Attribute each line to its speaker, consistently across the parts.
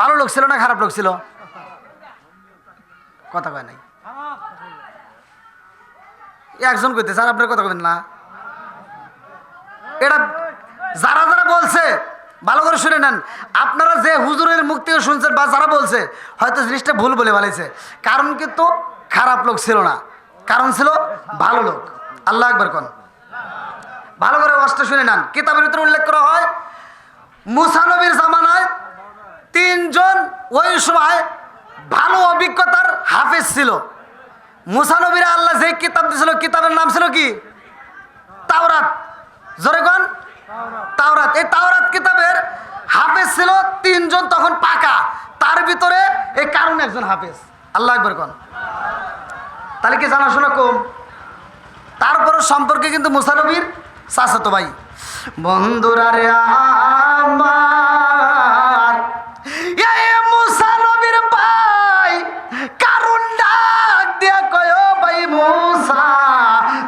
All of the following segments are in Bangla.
Speaker 1: ভালো লোক ছিল না খারাপ লোক ছিল? কথা কয় নাই। একজন কইতেছে আর আপনার কথা কবেন না। এটা যারা যারা বলছে ভালো করে শুনে নেন। আপনারা যে হুজুরের মুখ থেকে শুনছেন বা যারা বলছে হয়তো জিনিসটা ভুল বলে বলেছে। কারণ কিন্তু খারাপ লোক ছিল না, কারণ ছিল ভালো লোক। আল্লাহ আকবার কোন। ভালো করে ওয়াজটা শুনে নেন। কিতাবের ভিতরে উল্লেখ করা হয় মুসা নবীর জামানায় 3 জন ওই সময় ভালো অভিজ্ঞতার হাফেজ ছিল। মুসা নবীর আল্লাহ যে কিতাব দিয়েছিল কিতাবের নাম ছিল কি? তাওরাত। জোরে কোন? তাওরাত। এই তাওরাত কিতাবের হাফেজ ছিল 3 জন, তখন পাকা। তার ভিতরে এই কারণ একজন হাফেজ। আল্লাহ আকবার কোন। তাহলে কি জানাশোনা কম? তারপর সম্পর্কে কিন্তু মুসা নবীর চাচাতো ভাই। বন্ধুরা রে আমার, এই মুসা নবীর ভাই কারণ ডাক দিয়া কয়, ও ভাই মুসা,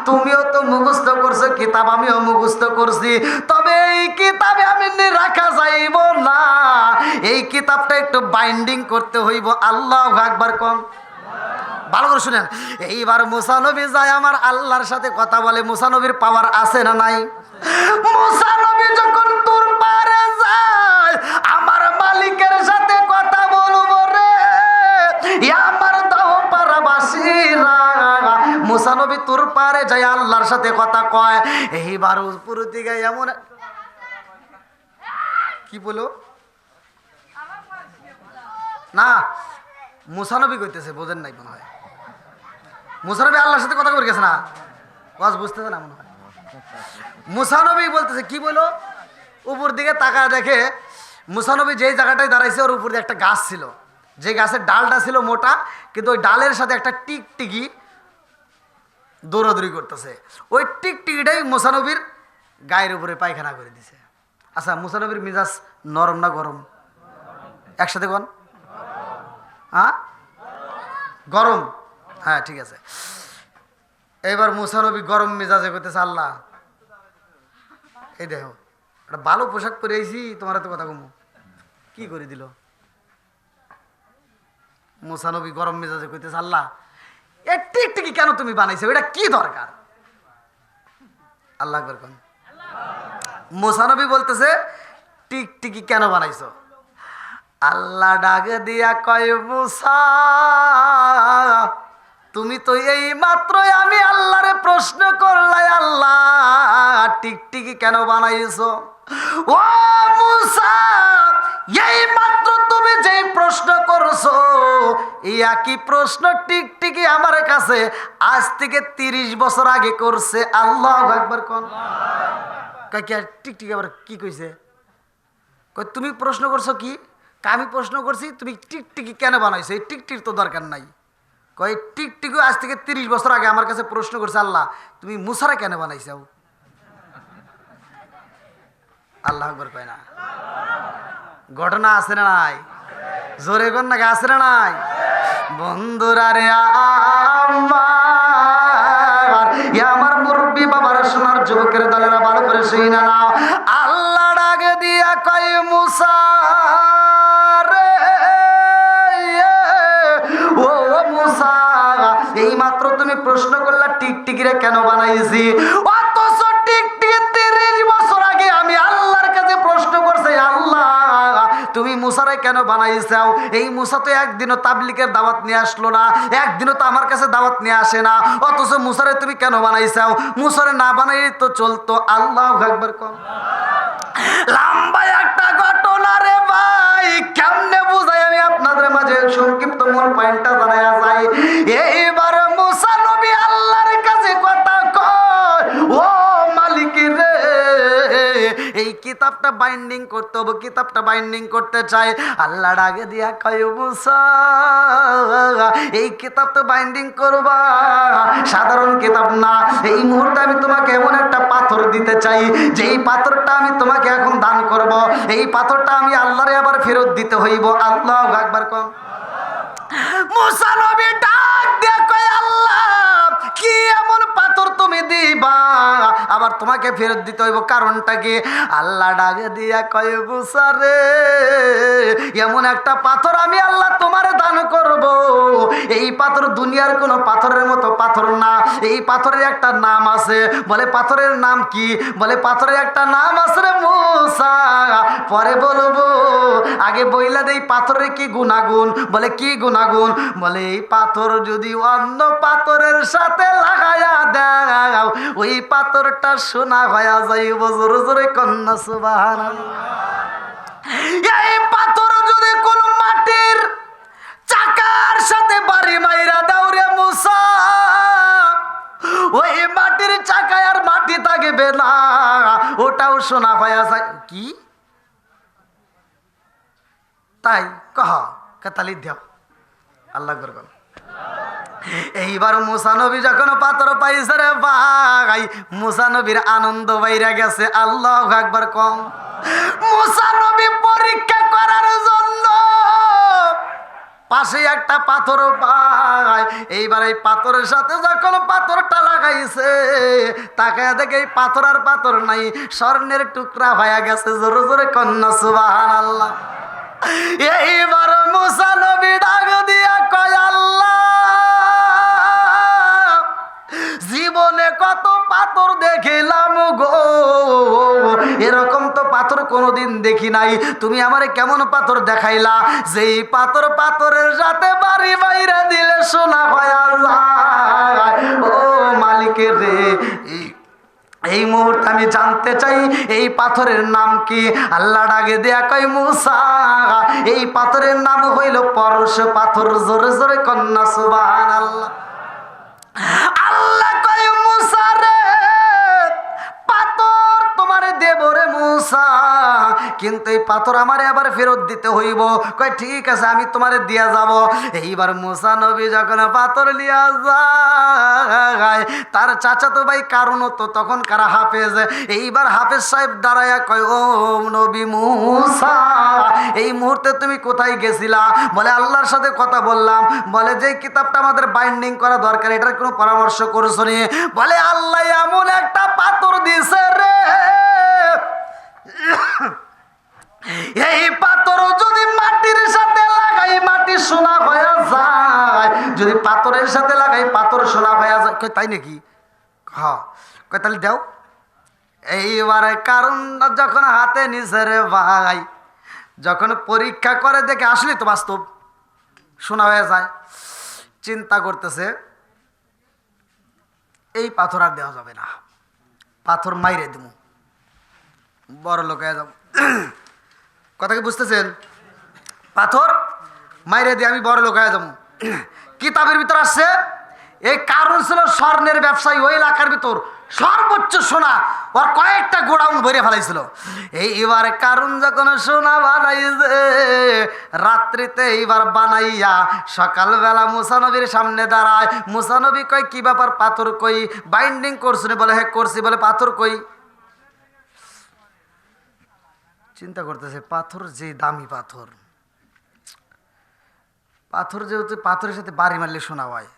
Speaker 1: তুমিও তো মুখস্থ করছো কিতাব, আমিও মুখস্থ করছি, তবে এই কিতাবে আমি রাখা যাইব না, এই কিতাবটা একটু বাইন্ডিং করতে হইব। আল্লাহু আকবার কোন। ভালো করে শুনেন। এইবার মুসা নবী যায় আমার আল্লাহর সাথে কথা বলে। মুসা নবীর পাওয়ার আছে না নাই? মুসা নবী যখন তোর পারে যায়, আমার মালিকের সাথে কথা বলবো রে, আমার দাও পারাবাসীরা। মুসা নবী তোর পারে যায় আল্লাহর সাথে কথা কয়। এইবার উপর দিকে এমন কি বলো না, মুসা নবী কইতেছে, বোঝেন নাই মনে হয়। মুসা নবী আল্লাহর সাথে কথা বলে গেছে না, ওয়াজ বুঝতেছে না মনে হয়। মুসা নবী বলতেছে কি বলো, উপর দিকে তাকায় দেখে মুসা নবী যেই জায়গাটায় দাঁড়াইছে ওর উপর দিয়ে একটা গাছ ছিল, যে গাছের ডালটা ছিল মোটা, কিন্তু ওই ডালের সাথে একটা টিকটিকি দৌড়াদৌড়ি করতেছে। ওই টিকটিকিটাই মুসা নবীর গায়ের উপরে পায়খানা করে দিছে। আচ্ছা, মুসা নবীর মিজাজ নরম না গরম? একসাথে কোন? হ্যাঁ, গরম। হ্যাঁ, ঠিক আছে। এবার মুসা নবী গরম মেজাজে করতেছে, আল্লাহ এই দেখো একটা ভালো পোশাক পরে আইছি, তোমার এত কথা কমু কি করে দিল? মুসা নবী গরম মেজাজে কইতেছে, আল্লাহ এই টিকটিকি কেন তুমি বানাইছো, এটা কি দরকার? আল্লাহ আকবার কোন। মুসা নবী বলতেছে টিকটিকি কেন বানাইছো? আল্লাহ ডাক দিয়া কয়, মুসা তুমি তো এই মাত্রই আমি আল্লাহরে প্রশ্ন করলাই, আল্লাহ টিকটিকি কেন বানাইছো? ও মুসা, এই মাত্র তুমি যেই প্রশ্ন করছো, এই একই প্রশ্ন টিকটিকি আমার কাছে আজ থেকে 30 বছর আগে করছে। আল্লাহু আকবার কোন। টিকটিকি আবার কি কইছে? কই তুমি প্রশ্ন করছো কি? আমি প্রশ্ন করছি তুমি টিকটিকি কেন বানাইছো, এই টিকটির তো দরকার নাই। কই টিকটিকি আজ থেকে 30 বছর আগে আমার কাছে প্রশ্ন করছে, আল্লাহ তুমি মুসারা কেন বানাইছো? আল্লাহ আকবার কয় না। ঘটনা আছে না নাই? জোরে কোন না, আছে না নাই? বন্ধুরা রে আমার মুরব্বী বাবার সোনার যুবকের দলেরা ভালো করে শুই না নাও। আল্লাহ ডাকে দিয়া কয়, মুসা এই মাত্র তুমি প্রশ্ন করলা টিকটিকিরে কেন বানাইছি, অথচ টিকটিকি 30 বছর আগে আমি আল্লাহর কাছে প্রশ্ন করছি, আল্লাহ তুমি মুসারে কেন বানাইছাও? এই মুসা তো একদিনও তাবলিগের দাওয়াত নিয়ে আসলো না, একদিনও তো আমার কাছে দাওয়াত নিয়ে আসে না, অথচ মুসারে তুমি কেন বানাইছাও? মুসারে না বানাই তো চলতো। আল্লাহু আকবার কোন। লম্বা একটা ঘটনা রে ভাই, কেমনে বুঝাই আমি আপনাদের মাঝে সংক্ষিপ্ত মূল পয়েন্টটা জানায়া যাই। এইবার মুসা নবী আল্লাহর কাছে কথা কয়, ও মালিক রে, এই কিতাবটা বাইন্ডিং করতে হবে, কিতাবটা বাইন্ডিং করতে চাই। আল্লাহ ডাকে দিয়া কয়, মুসা এই কিতাব তো বাইন্ডিং করবা, সাধারণ কিতাব না। এই মুহূর্তে আমি তোমাকে এমন একটা পাথর দিতে চাই, যেই পাথরটা আমি তোমাকে এখন দান করব, এই পাথরটা আমি আল্লাহরে আবার ফেরত দিতে হইব। আল্লাহু আকবার কোন। মুসা নবী ডাক দিয়ে কয়, আল্লাহ কি এমন পাথর তুমি তুমি দিবা, আবার তোমাকে ফেরত দিতে হইব। কারণটা কি? আল্লাহ ডাকে দিয়া কয় মুসা রে, এমন একটা পাথর আমি আল্লাহ তোমার দান করব, এই পাথর দুনিয়ার কোনো পাথরের মতো পাথর না। এই পাথরের একটা নাম আছে। বলে পাথরের নাম কি? বলে পাথরের একটা নাম আছে রে মুসা, পরে বলবো, আগে বইলা দেই পাথরের কি গুণাগুণ। বলে কি গুণাগুণ? বলে এই পাথর যদি অন্য পাথরের সাথে লাগায়া দাও, ওই পাথরটা সোনা হয়ে যাইব। জোরে জোরে কন্যা সুবহানাল্লাহ। এই পাথর যদি কোন মাটির চাকার সাথে বাড়ি মাইরা দাও রে মুসা, ওই মাটির চাকায় আর মাটি থাকবে না, ওটাও সোনা হয়ে যায়। কি তাই কহ কাতালি দেও আল্লাহ করবেন। এইবার মুসা নবী যখন পাথর পাইছে রে ভাই, মুসা নবীর আনন্দ বাইরা গেছে। আল্লাহু আকবার কম। মুসা নবী পরীক্ষা করার জন্য পাশে একটা পাথর পায়। এইবার এই পাথরের সাথে যখন পাথরটা লাগাইছে, তাকায় দেখে এই পাথর আর পাথর নাই, স্বর্ণের টুকরা হয়ে গেছে। জোরে জোরে কন্যা সুবহানাল্লাহ। এইবার মুসা নবী ডাক দিয়া কয় আল্লাহ, জীবনে কত পাথর দেখিলাম গো, এরকম তো পাথর কোনোদিন দেখি নাই। তুমি আমারে কেমন পাথর দেখাইলা, যেই পাথর পাথরের সাথে বাড়ি বাইরে দিলে সোনা হয়ে যায়। ও মালিকের রে, এই মুহূর্তে আমি জানতে চাই এই পাথরের নাম কি? আল্লাহ ডাকে দেয়া কয় মুসা, এই পাথরের নাম হইল পরশ পাথর। জোরে জোরে কন্যা সুবহানাল্লাহ। আল্লাহ কয় মুসা রে, পাথর তোমারে দেব রে মুসা, কিন্তু এই পাথর আমারে আবার ফেরত দিতে হইব। কয় ঠিক আছে, আমি তোমারে দিয়া যাব। এইবার মুসা নবী যখন পাথর লিয়া যায়, তার চাচাতো ভাই কারণ তো তখন কারা হাফেজ। এইবার হাফেজ সাহেব দাঁড়ায়া কয় ও নবী মুসা, এই মুহূর্তে তুমি কোথায় গেছিলা? বলে আল্লাহর সাথে কথা বললাম। বলে যে কিতাবটা আমাদের বাইন্ডিং করা দরকার, এটার কোনো পরামর্শ করছো নি? বলে আল্লাহ এমন একটা পাথর দিছে রে, এই পাথর যদি মাটির সাথে লাগাই মাটি সোনা হয়ে যায়, যদি পাথরের সাথে লাগাই পাথর সোনা হয়ে যায়। কই তাই নাকি? হ্যাঁ, কই তাহলে দাও। এইবারে কারণ যখন হাতে নিছে রে ভাই, যখন পরীক্ষা করে দেখে আসলে তো বাস্তব সোনা হয়ে যায়, চিন্তা করতেছে এই পাথর আর দেওয়া যাবে না, পাথর মাইরে দেবো, বড় লোক হয়ে যাব। কথা কি বুঝতেছেন? পাথর মাইরে দিয়ে আমি বড় লোক হয়ে যাবো। কিতাবের ভিতর আসছে এই কারণ ছিল স্বর্ণের ব্যবসায়ী, ওই এলাকার ভিতর সর্বোচ্চ সোনা ওর কয়েকটা গোডাউন ভরে ফেলাইছিল। এইবার কারণ যখন সোনা বানাইছে রাত্রিতে, এইবার বানাইয়া সকালবেলা মুসা নবীর সামনে দাঁড়ায়। মুসা নবী কয় কি ব্যাপার, পাথর কই? বাইন্ডিং করছো? বলে হ্যাঁ করছি। বলে পাথর কই? চিন্তা করতেছে পাথর যে দামি পাথর, পাথর যেহেতু পাথরের সাথে বাড়ি মারলে শোনা হয়,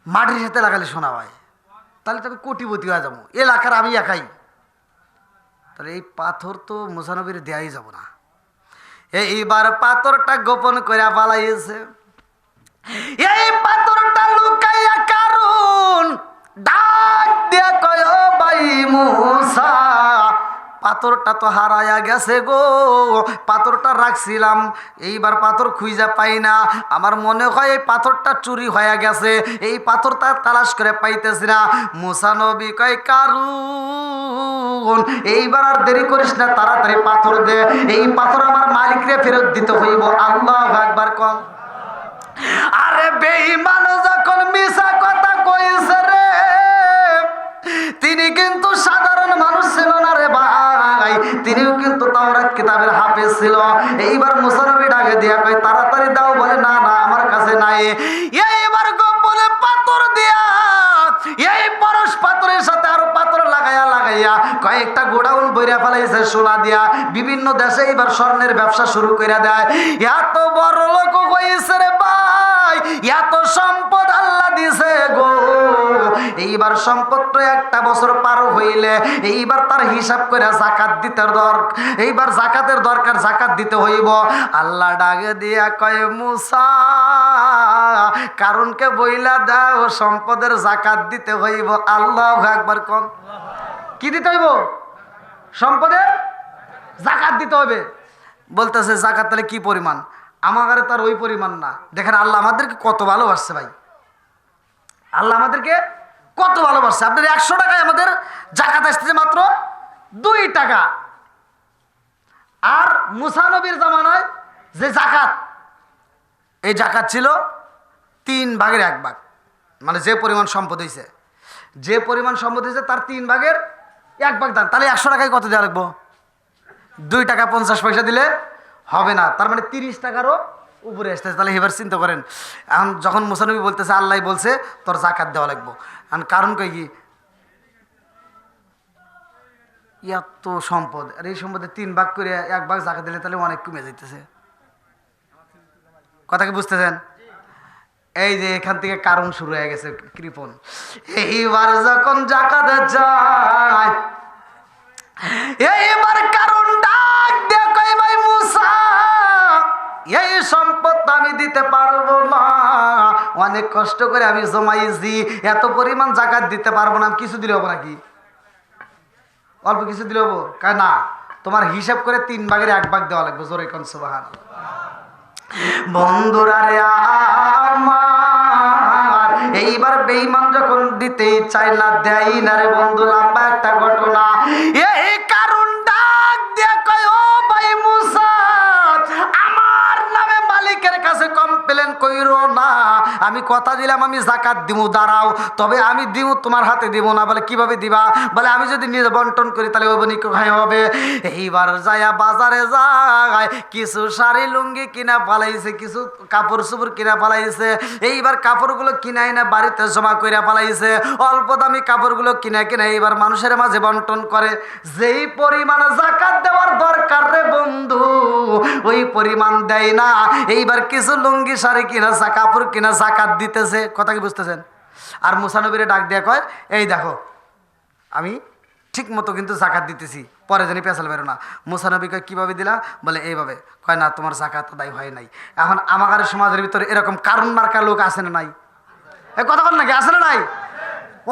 Speaker 1: মাটির সাথে লাগালে শোনা হয়, তাহলে তো আমি কোটিপতি হয়ে যাবো, এলাকার আমি একাই। তাহলে এই পাথর তো মুসা নবীর দেয়াই যাব না। এইবার পাথরটা গোপন করে পালাইছে। এই পাথরটা লুকাইয়া কারণ ডাক দিয়া কয় ভাই মুসা, পাথরটা তো হারায়া গেছে গো, পাথরটা রাখছিলাম, এইবার পাথর খুঁজে পাই না। আমার মনে হয় এই পাথরটা চুরি হয়ে গেছে, এই পাথরটা তালাশ করে পাইতেছি না। মুসা নবী কয় কারণ এইবার আর দেরি করিস না, তাড়াতাড়ি পাথর দে, এই পাথর আমার মালিকরে ফেরত দিতে হইব। আল্লাহু আকবার কম। আরে বেঈমান যখন মিছা কথা কইছে রে, তিনি কিন্তু সাধারণ মানুষ ছিল না রে ভাই, তিনিও কিন্তু তাওরাত কিতাবের হাফেজ ছিল। এইবার মুসা নবী ডাকে দিয়া কয় তাড়াতাড়ি দাও। বলে না না আমার কাছে নাই। এইবার গোপনে পাথর দিয়া এই পরশ পাথরের সাথে আরো পাথর লাগাইয়া লাগাইয়া কয়েকটা গোডাউন বইরা ফেলাইছে সোনা দিয়া। বিভিন্ন দেশে এইবার স্বর্ণের ব্যবসা শুরু করে দেয়। এত বড় লোক হয়েছে রে ভাই, এত সম্পদ আল্লাহ দিছে গো। এইবার সম্পদ একটা বছর পার হইলে এইবার তার হিসাব করে জাকাত দিতে এইবার জাকাতের দরকার, জাকাত দিতে হইব। আল্লাহ ডাকে দিয়া কয় মুসা কারণকে বইলা দাও সম্পদের জাকাত দিতে হইব। আল্লাহু আকবার কোন। কি দিতে হইব? সম্পদের জাকাত দিতে হবে। বলতেছে জাকাত তাহলে কি পরিমাণ? আমার তার ওই পরিমাণ না। দেখেন আল্লাহ আমাদেরকে কত ভালোবাসছে ভাই, আল্লাহ আমাদেরকে কত ভালোবাসছে। আপনার 100 টাকায় আমাদের জাকাত আসতেছে মাত্র 2 টাকা। আর মুসা নবীর জামানায় যে জাকাত, এই জাকাত ছিল 3 ভাগের 1 ভাগ। মানে যে পরিমাণ সম্পদ হয়েছে, যে পরিমাণ সম্পদ হয়েছে তার 3 ভাগের 1 ভাগ দান। তাহলে 100 টাকায় কত দেওয়া লাগবো? 2 টাকা 50 পয়সা দিলে হবে না, তার মানে 30 টাকারও উপরে আসতেছে। তাহলে এবার চিন্তা করেন, এখন যখন মুসা নবী বলতেছে আল্লাহ বলছে তোর জাকাত দেওয়া লাগবো, কারণ কই কি এত সম্পদ, আর এই সম্পদে 3 ভাগ করে 1 ভাগ জাকাত দিলে তাহলে অনেক কমে যাইতেছে। কথা কি বুঝতেছেন? এই যে এখান থেকে কারণ শুরু হয়ে গেছে কৃপণ। এইবার যখন জাকাত যায়, এইবার কারণ ডাক দিয়ে কই ভাই মুসা এই সম্পদ আমি দিতে পারবো না, অনেক কষ্ট করে আমি জমাইছি, এত পরিমাণ জাকাত দিতে পারবো না। কিছু দিলে হবো নাকি? অল্প কিছু দিলে হবো? কয় না, তোমার হিসাব করে 3 ভাগের 1 ভাগ দেওয়া লাগবে। জোরে কোন সুবহানাল্লাহ। বন্ধুরা রে আমার, এইবার বেঈমান যখন দিতেই চায় না, দেয় না রে বন্ধু। লম্বা একটা ঘটনা। এই কারণ ডাক দিয়ে কয় ও ভাই মুসা আমার নামে মালিকের কাছে কমপ্লেন কইরো না, আমি কথা দিলাম আমি জাকাত দিব, দাঁড়াও, তবে আমি দিব তোমার হাতে দিব না। বলে কিভাবে দিবা? বলে আমি যদি নিজে বন্টন করি তাহলে ওই বনি হবে। এইবার যায়া বাজারে যায়, কিছু শাড়ি লুঙ্গি কিনা পালাইছে, কিছু কাপড় চোপড় কিনা পালাইছে। এইবার কাপড়গুলো কিনাই না বাড়িতে জমা করে পালাইছে। অল্প দামি কাপড়গুলো কিনা কিনা এইবার মানুষের মাঝে বন্টন করে। যেই পরিমাণ জাকাত দেওয়ার দরকার রে বন্ধু, ওই পরিমাণ দেয় না। এইবার কিছু লুঙ্গি শাড়ি কিনা, কাপড় কিনা জাকাত দিতেছে। কথা কি বুঝতেছেন? আর মুসা নবীরে ডাক দেয়া কয় এই দেখো আমি ঠিক মতো কিন্তু জাকাত দিতেছি, পরে জানি পেঁচাল বেরো না। মুসা নবী কয় কীভাবে দিলা? বলে এইভাবে। কয় না তোমার জাকাত আদায় হয় নাই। এখন আমার সমাজের ভিতরে এরকম কারণ মার্কা লোক আছে না নাই? এই কথা বল নাকি, আছে না নাই?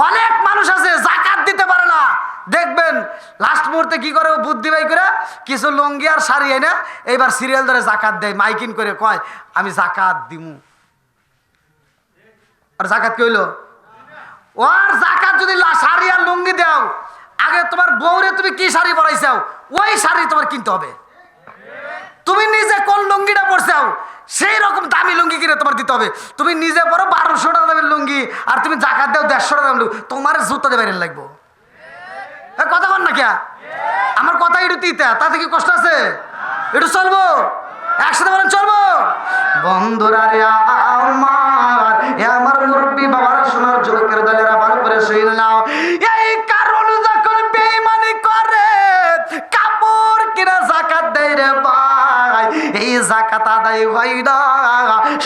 Speaker 1: অনেক মানুষ আছে জাকাত দিতে পারে না। দেখবেন লাস্ট মুহূর্তে কি করে বুদ্ধি বাই করে কিছু লুঙ্গি আর শাড়ি না, এইবার সিরিয়াল ধরে জাকাত দেয়, মাইকিন করে কয় আমি জাকাত দিমু। আর জাকাত কি হইলো? ওর জাকাত যদি শাড়ি আর লুঙ্গি দাও, আগে তোমার বউরে তুমি কি শাড়ি পরাইছাও ওই শাড়ি তোমার কিনতে হবে। তুমি নিজে কোন লুঙ্গিটা পরছাও সেই রকম দামি লুঙ্গি কিনে তোমার দিতে হবে। তুমি নিজে পরো 1200 টাকা দামের লুঙ্গি আর তুমি জাকাত দাও 150 টাকা দামের লুঙ্গি, তোমার জুতা দিয়ে বাইরে লাগবো। কথা বল না কে? আমার কথা একটু তিতা, তাতে কি কষ্ট আছে? একটু চলবো একসাথে, বলেন চলবো। বন্ধুরা রে আমার, আমার মুরব্বী বাবারা, শোনার যুবকের দলেরা ভালো করে শুনে নাও। এই কারণ যখন বেঈমানি করে কাপড় কিনা জাকাত দেয় রে ভাই, এই জাকাত আদায় হয় না,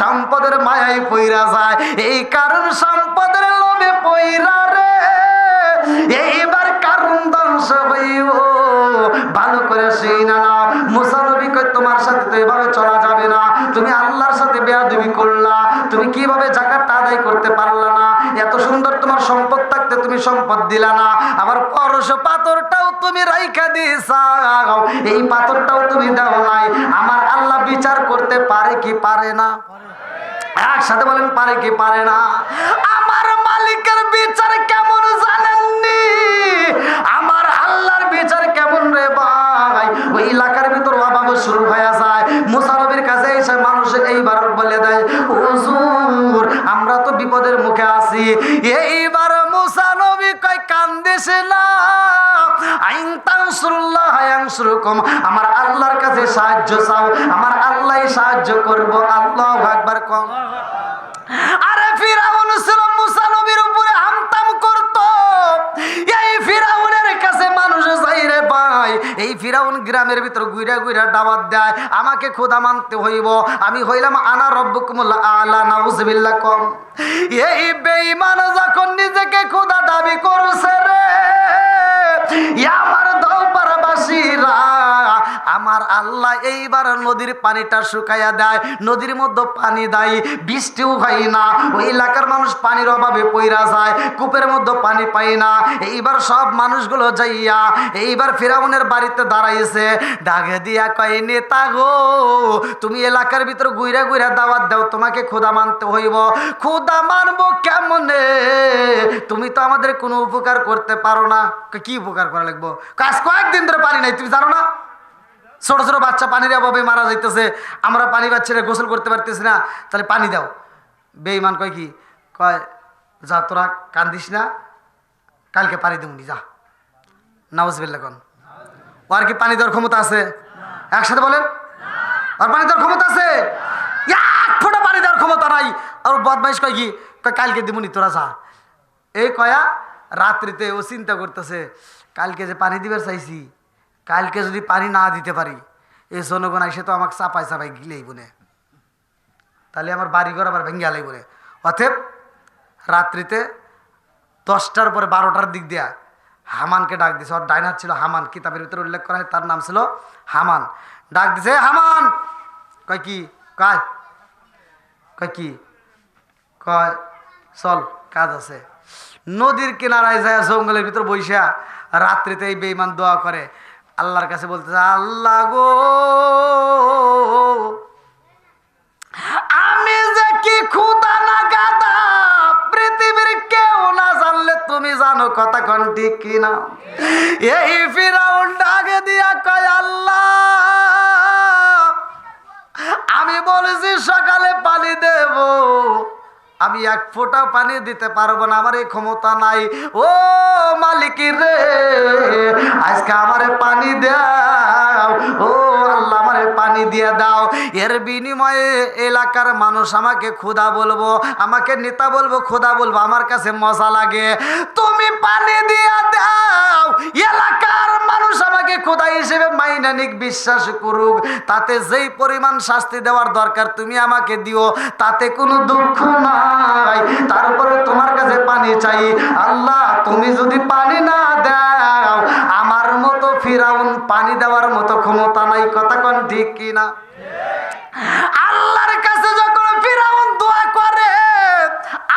Speaker 1: সম্পদের মায়ায় পইরা যায়। এই কারণ সম্পদের লোভে পইরা রে এইবার কারণ ধ্বংস হইব। ভালো করে শুনে নাও। মুসা নবী কয় তোমার সাথে তো এভাবে চলা যাবে না, তুমি আল্লাহর সাথে বেয়াদবি করলা, তুমি কিভাবে জাকাতটা আদায় করতে পারলা না? এত সুন্দর তোমার সম্পদ থাকতে তুমি সম্পদ দিলা না, আবার পরশ পাথরটাও তুমি রাইখা দিছাও, এই পাথরটাও তুমি দাও নাই। আমার আল্লাহ বিচার করতে পারে কি পারে না? একসাথে বলেন পারে কি পারে না? আমার মালিকের বিচার কেমন জানেননি? আমার আল্লাহর বিচার কেমন রে ভাই? ওই এলাকার ভিতর অভাব শুরু হয়ে যায়। মুসা নবীর কাছে এসে মানুষ এইবার বলে দেয় হুজুর আমরা তো বিপদের মুখে আছি। এইবার মুসা নবী কয় কান্দিস না, আইন তানসুরুল্লাহ ইয়ানসুরকুম, আমার আল্লাহর কাছে সাহায্য চাও, আমার আল্লাহই সাহায্য করব। আল্লাহু আকবার কম। আরে ফিরাউন ছিল মুসা নবীর উপরে হামতাম করত। এই ফিরাউনের কাছে মানুষ যাই রে ভাই, এই ফিরাউন গ্রামের ভিতর ঘুরা ঘুরা দাওয়াত দেয় আমাকে খোদা মানতে হইব, আমি হইলাম আনা রব্বুকুমুল আলা, নাউজুবিল্লাহ কম। এই বেঈমান যখন নিজেকে খোদা দাবি করছে রে, আমার দৌপাড়াবাসীরা, আমার আল্লাহ এইবার নদীর পানিটা শুকাইয়া দেয়, নদীর মধ্যে পানি দেয়, বৃষ্টিও হয় না, ওই এলাকার মানুষ পানির অভাবে পইরা যায়, কূপের মধ্যে পানি পায় না। এইবার সব মানুষগুলো যাইয়া এইবার ফিরাউনের বাড়িতে দাঁড়াইছে, ডাকে দিয়া কয় নেতা গো, তুমি এলাকার ভিতর ঘুরে ঘুরে দাওয়াত দাও, তোমাকে খোদা মানতে হইব। খোদা মানবো কেমনে, তুমি তো আমাদের কোনো উপকার করতে পারো না। কি উপকার করা লাগবো, কাজ কয়েকদিন ধরে পানি নাই, তুমি জানো না? ছোট ছোট বাচ্চা পানির অভাবে মারা যাইতেছে, আমরা পানি বাচ্চারা গোসল করতে পারতেছি না, তাহলে পানি দাও। বেঈমান কয় কি কয়, যা তোরা কান্দিস না, কালকে পানি দেবনি, যা। নাউজুবিল্লাহ কোন। আর কি পানি দেওয়ার ক্ষমতা আছে? একসাথে বলেন, আর পানি দেওয়ার ক্ষমতা আছে? এক ফোঁটা পানি দেওয়ার ক্ষমতা নাই। আর বদমাইশ কয় কি কয়, কালকে দিবনি, তোরা যা। এই কয়া রাত্রিতে ও চিন্তা করতেছে, কালকে যে পানি দিবার চাইছি, কালকে যদি পানি না দিতে পারি, এই জনগণ এসে তো আমাকে চাপাই চাপাই গিলেই বনে, তাহলে আমার বাড়িঘর আবার ভেঙে আলাই বলে। অতএব রাত্রিতে 10টার পরে 12টার দিক দিয়া হামানকে ডাক দিছে। ওর ডাইন হাত ছিল হামান, কিতাবের ভিতরে উল্লেখ করা হয় তার নাম ছিল হামান। ডাক দিছে, হামান। কয় কি কয়, কয় কি কয়, চল কাজ আছে। নদীর কিনারায় যায় জঙ্গলের ভিতর বইসা রাত্রিতে এই বেঈমান দোয়া করে, আল্লাহর কাছে বলতেছে, আল্লাহ গো, আমি যে কি খোদা না গাদা, পৃথিবীর কেউ না জানলে তুমি জানো, কথা কোন ঠিক কিনা? এই ফিরাউন ডাকে দিয়া কয়, আল্লাহ আমি বলেছি সকালে পানি দেব, আমি এক ফোঁটা পানি দিতে পারবো না, আমার এই ক্ষমতা নাই। ও মালিক রে, আজকে আমারে পানি দাও, ও আল্লাহ আমারে পানি দিয়ে দাও। এর বিনিময়ে এলাকার মানুষ আমাকে খোদা বলবো, আমাকে নেতা বলবো, খোদা বলবো, আমার কাছে মজা লাগে। তুমি পানি দিয়ে দাও, এলাকার মানুষ আমাকে খোদা হিসেবে মাইনা নিক, বিশ্বাস করুক, তাতে যেই পরিমাণ শাস্তি দেওয়ার দরকার তুমি আমাকে দিও, তাতে কোনো দুঃখ নাই। তারপরে তোমার কাছে পানি চাই, আল্লাহ তুমি যদি পানি না দাও, আমার মতো ফিরাউন পানি দেওয়ার মতো ক্ষমতা নাই, কথা কোন ঠিক কিনা? আল্লাহর কাছে যখন ফিরাউন দোয়া করে,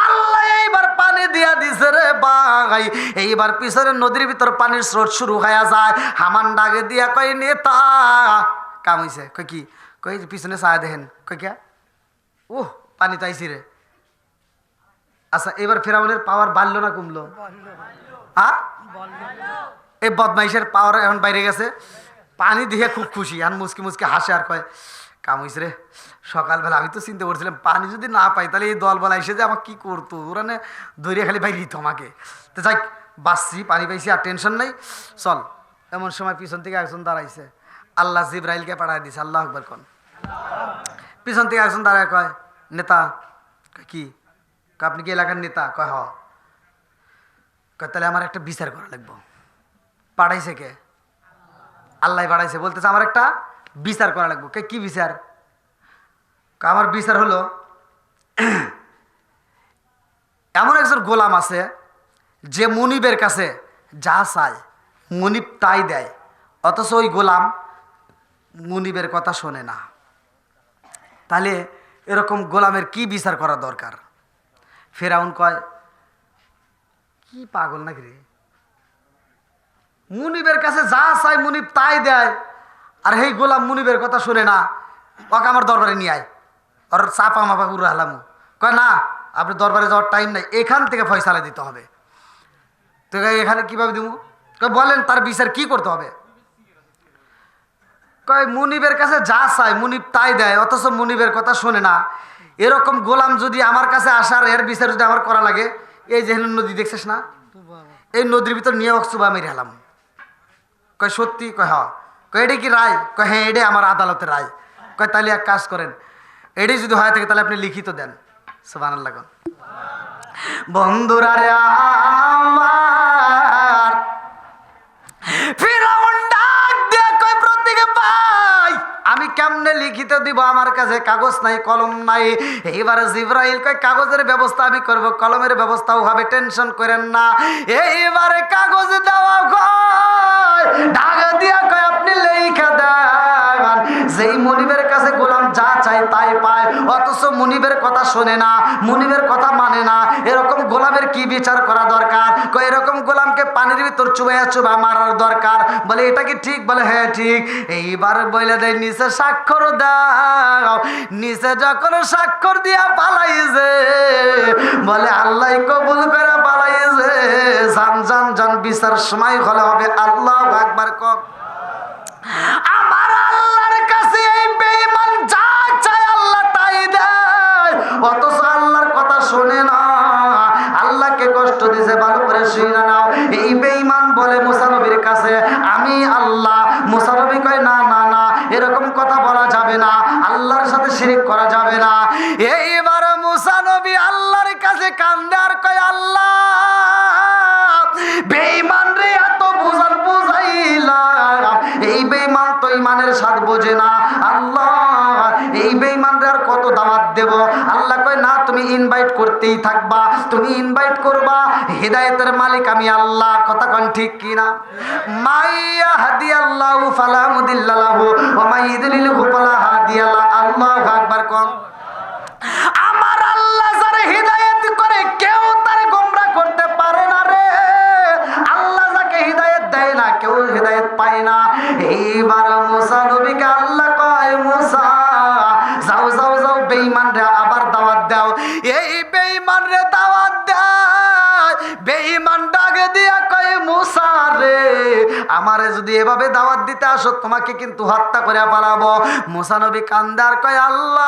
Speaker 1: আল্লাহ এইবার পানি দিয়া দিছে রে ভাই। এইবার পিছনে নদীর ভিতর পানির স্রোত শুরু হয়ে যায়। হামান ডাকে দিয়া কয়, নেতা কাম হইছে। কই কি কই, পিছনে চায় দেখেন। কই কে, ও পানি তো আইছি রে। আচ্ছা, এবার ফিরাউনের পাওয়ার বাড়লো না কমলো? এই বদমাইশের পাওয়ার এখন বাইরে গেছে। পানি দিয়ে খুব খুশি, আর মুসকি মুসকি হাসে আর কয়, কাম হইছে রে। সকালবেলা আমি তো চিন্তা করছিলাম পানি যদি না পাই তাহলে এই দলবেলা এসে যে আমাকে কী করতো, ওরা না দৌড়িয়ে খালি বাইরে দিত আমাকে। তো যাই, বাঁচছি, পানি পাইছি, আর টেনশন নাই, চল। এমন সময় পিছন থেকে একজন দাঁড়াইছে, আল্লাহ জিবরাইলকে পাঠায় দিছে। আল্লাহ আকবার কোন। পিছন থেকে একজন দাঁড়ায় কয়, নেতা। কি, আপনি কি এলাকার নেতা? কয় হ। কয় তাহলে আমার একটা বিচার করা লাগবো। পাঠাইছে কে? আল্লাহ পাঠাইছে। বলতেছে আমার একটা বিচার করা লাগবো। কে, কি বিচার? আমার বিচার হলো, এমন একজন গোলাম আছে যে মুনিবের কাছে যা চায় মুনিব তাই দেয়, অথচ ওই গোলাম মুনিবের কথা শোনে না। তাহলে এরকম গোলামের কি বিচার করা দরকার? ফেরাউন কয়, কি পাগল নাকি রে, মুনিবের কাছে যা চায় মুনিব তাই দেয়, আর এই গোলাম মুনিবের কথা শুনে না, ওকে আমার দরবারে নিয়ে আয়, ওর চাপা মাপা উড়ে হালাম। কয় না, আপনি দরবারে যাওয়ার টাইম নাই, এখান থেকে ফয়সালা দিতে হবে। তো এখানে কিভাবে দিব? কয় বলেন তার বিচার কি করতে হবে? কয় মুনিবের কাছে যা চায় মুনিব তাই দেয়, অথচ মুনিবের কথা শোনে না। এরকম গোলাম যদি আমার কাছে আসার এর বিচার যদি আমার করা লাগে, এই যে নদী দেখছিস না, এই নদীর ভিতর নিয়ে অক্সুবা মেরে হেলাম। কয় সত্যি? কয় হ্যাঁ। কয় এটাই কি রায়? কয় হ্যাঁ, এটাই আমার আদালতের রায়। কয় তাহলে এক কাজ করেন, এটাই যদি হয় থাকে তাহলে আপনি লিখিত দেন। সুবহানাল্লাহ। বন্ধুরা রে আমার, ফিরাউন ডাক কেমনে লিখিত দিব, আমার কাছে কাগজ নাই, কলম নাই। এইবার জিবরাইল কয় কাগজের ব্যবস্থা আমি করব, কলমের ব্যবস্থাও হবে, টেনশন করেন না। এইবারে কাগজ দেওয়া কয়, ঢাক দিয়া কয় আপনি লেখা দেন। যেই মুনিবের কাছে গোলাম যা চাই তাই পায়, অথচ মুনিবের কথা শোনে না, মুনিবের কথা মানে না, এরকম গোলামের কি বিচার করা দরকার? কয় এরকম গোলামকে পানির ভিতর চুবাইয়া চুবা মারার দরকার। বলে এটা কি ঠিক? বলে হ্যাঁ ঠিক। এইবার বলে দেয় নিচে স্বাক্ষর দাও। নিচে যখন স্বাক্ষর দিয়া পালাইছে, বলে আল্লাহ কবুল করে পালাইছে। জান জান জান বিচার সময় হলে হবে। আল্লাহু আকবার। কর আমার আল্লাহর কাছে এই বেঈমান যা চায় আল্লাহ তাই দেয়, অথচ আল্লাহর কথা শোনে না, আল্লাহকে কষ্ট দিছে। ভালো করে শুনে নাও। এই বেঈমান বলে মুসা নবীর কাছে আমি আল্লাহ। মুসা নবী কয় না না না, এরকম কথা বলা যাবে না, আল্লাহর সাথে শিরক করা যাবে না। এইবার মুসা নবী আল্লাহর কাছে কান্দে আর কয় আল্লাহ, বেঈমান রে এত বুঝার বুঝাইলা, এই বেঈমান তো ইমানের স্বাদ বোঝে না। আল্লাহ, এই বেঈমানরে আর কত দাওয়াত দেব? আল্লাহ কয় না, তুমি ইনভাইট করতেই থাকবা, তুমি ইনভাইট করবা। হিদায়াতের মালিক আমি আল্লাহ। কথা কোন ঠিক কি না? মাইয়া হাদিয়াল্লাহু ফালা মুদিল্লা লাহু ওয়া মাইয়ুদ্লিলহু ফালা হাদিয়া লা। আল্লাহু আকবার। কোন আমার আল্লাহ যারে হিদায়াত করে কেউ তারে গোমরাহ করতে পারে না রে। আল্লাহ যাকে হিদায়াত দেয় না কেউ হিদায়াত পায় না। এইবার মুসা নবীকে আল্লাহ কয় মুসা যাও যাও যাও, বেঈমান রে আবার দাওয়াত দাও। এই বেঈমান রে দাওয়াত দেয়। বেঈমান ডাকে দিয়া কয় মুসা রে, আমারে যদি এভাবে দাওয়াত দিতে আসো তোমাকে কিন্তু হত্যা করে পালাবো। মুসা নবী কান্দে আর কয় আল্লাহ,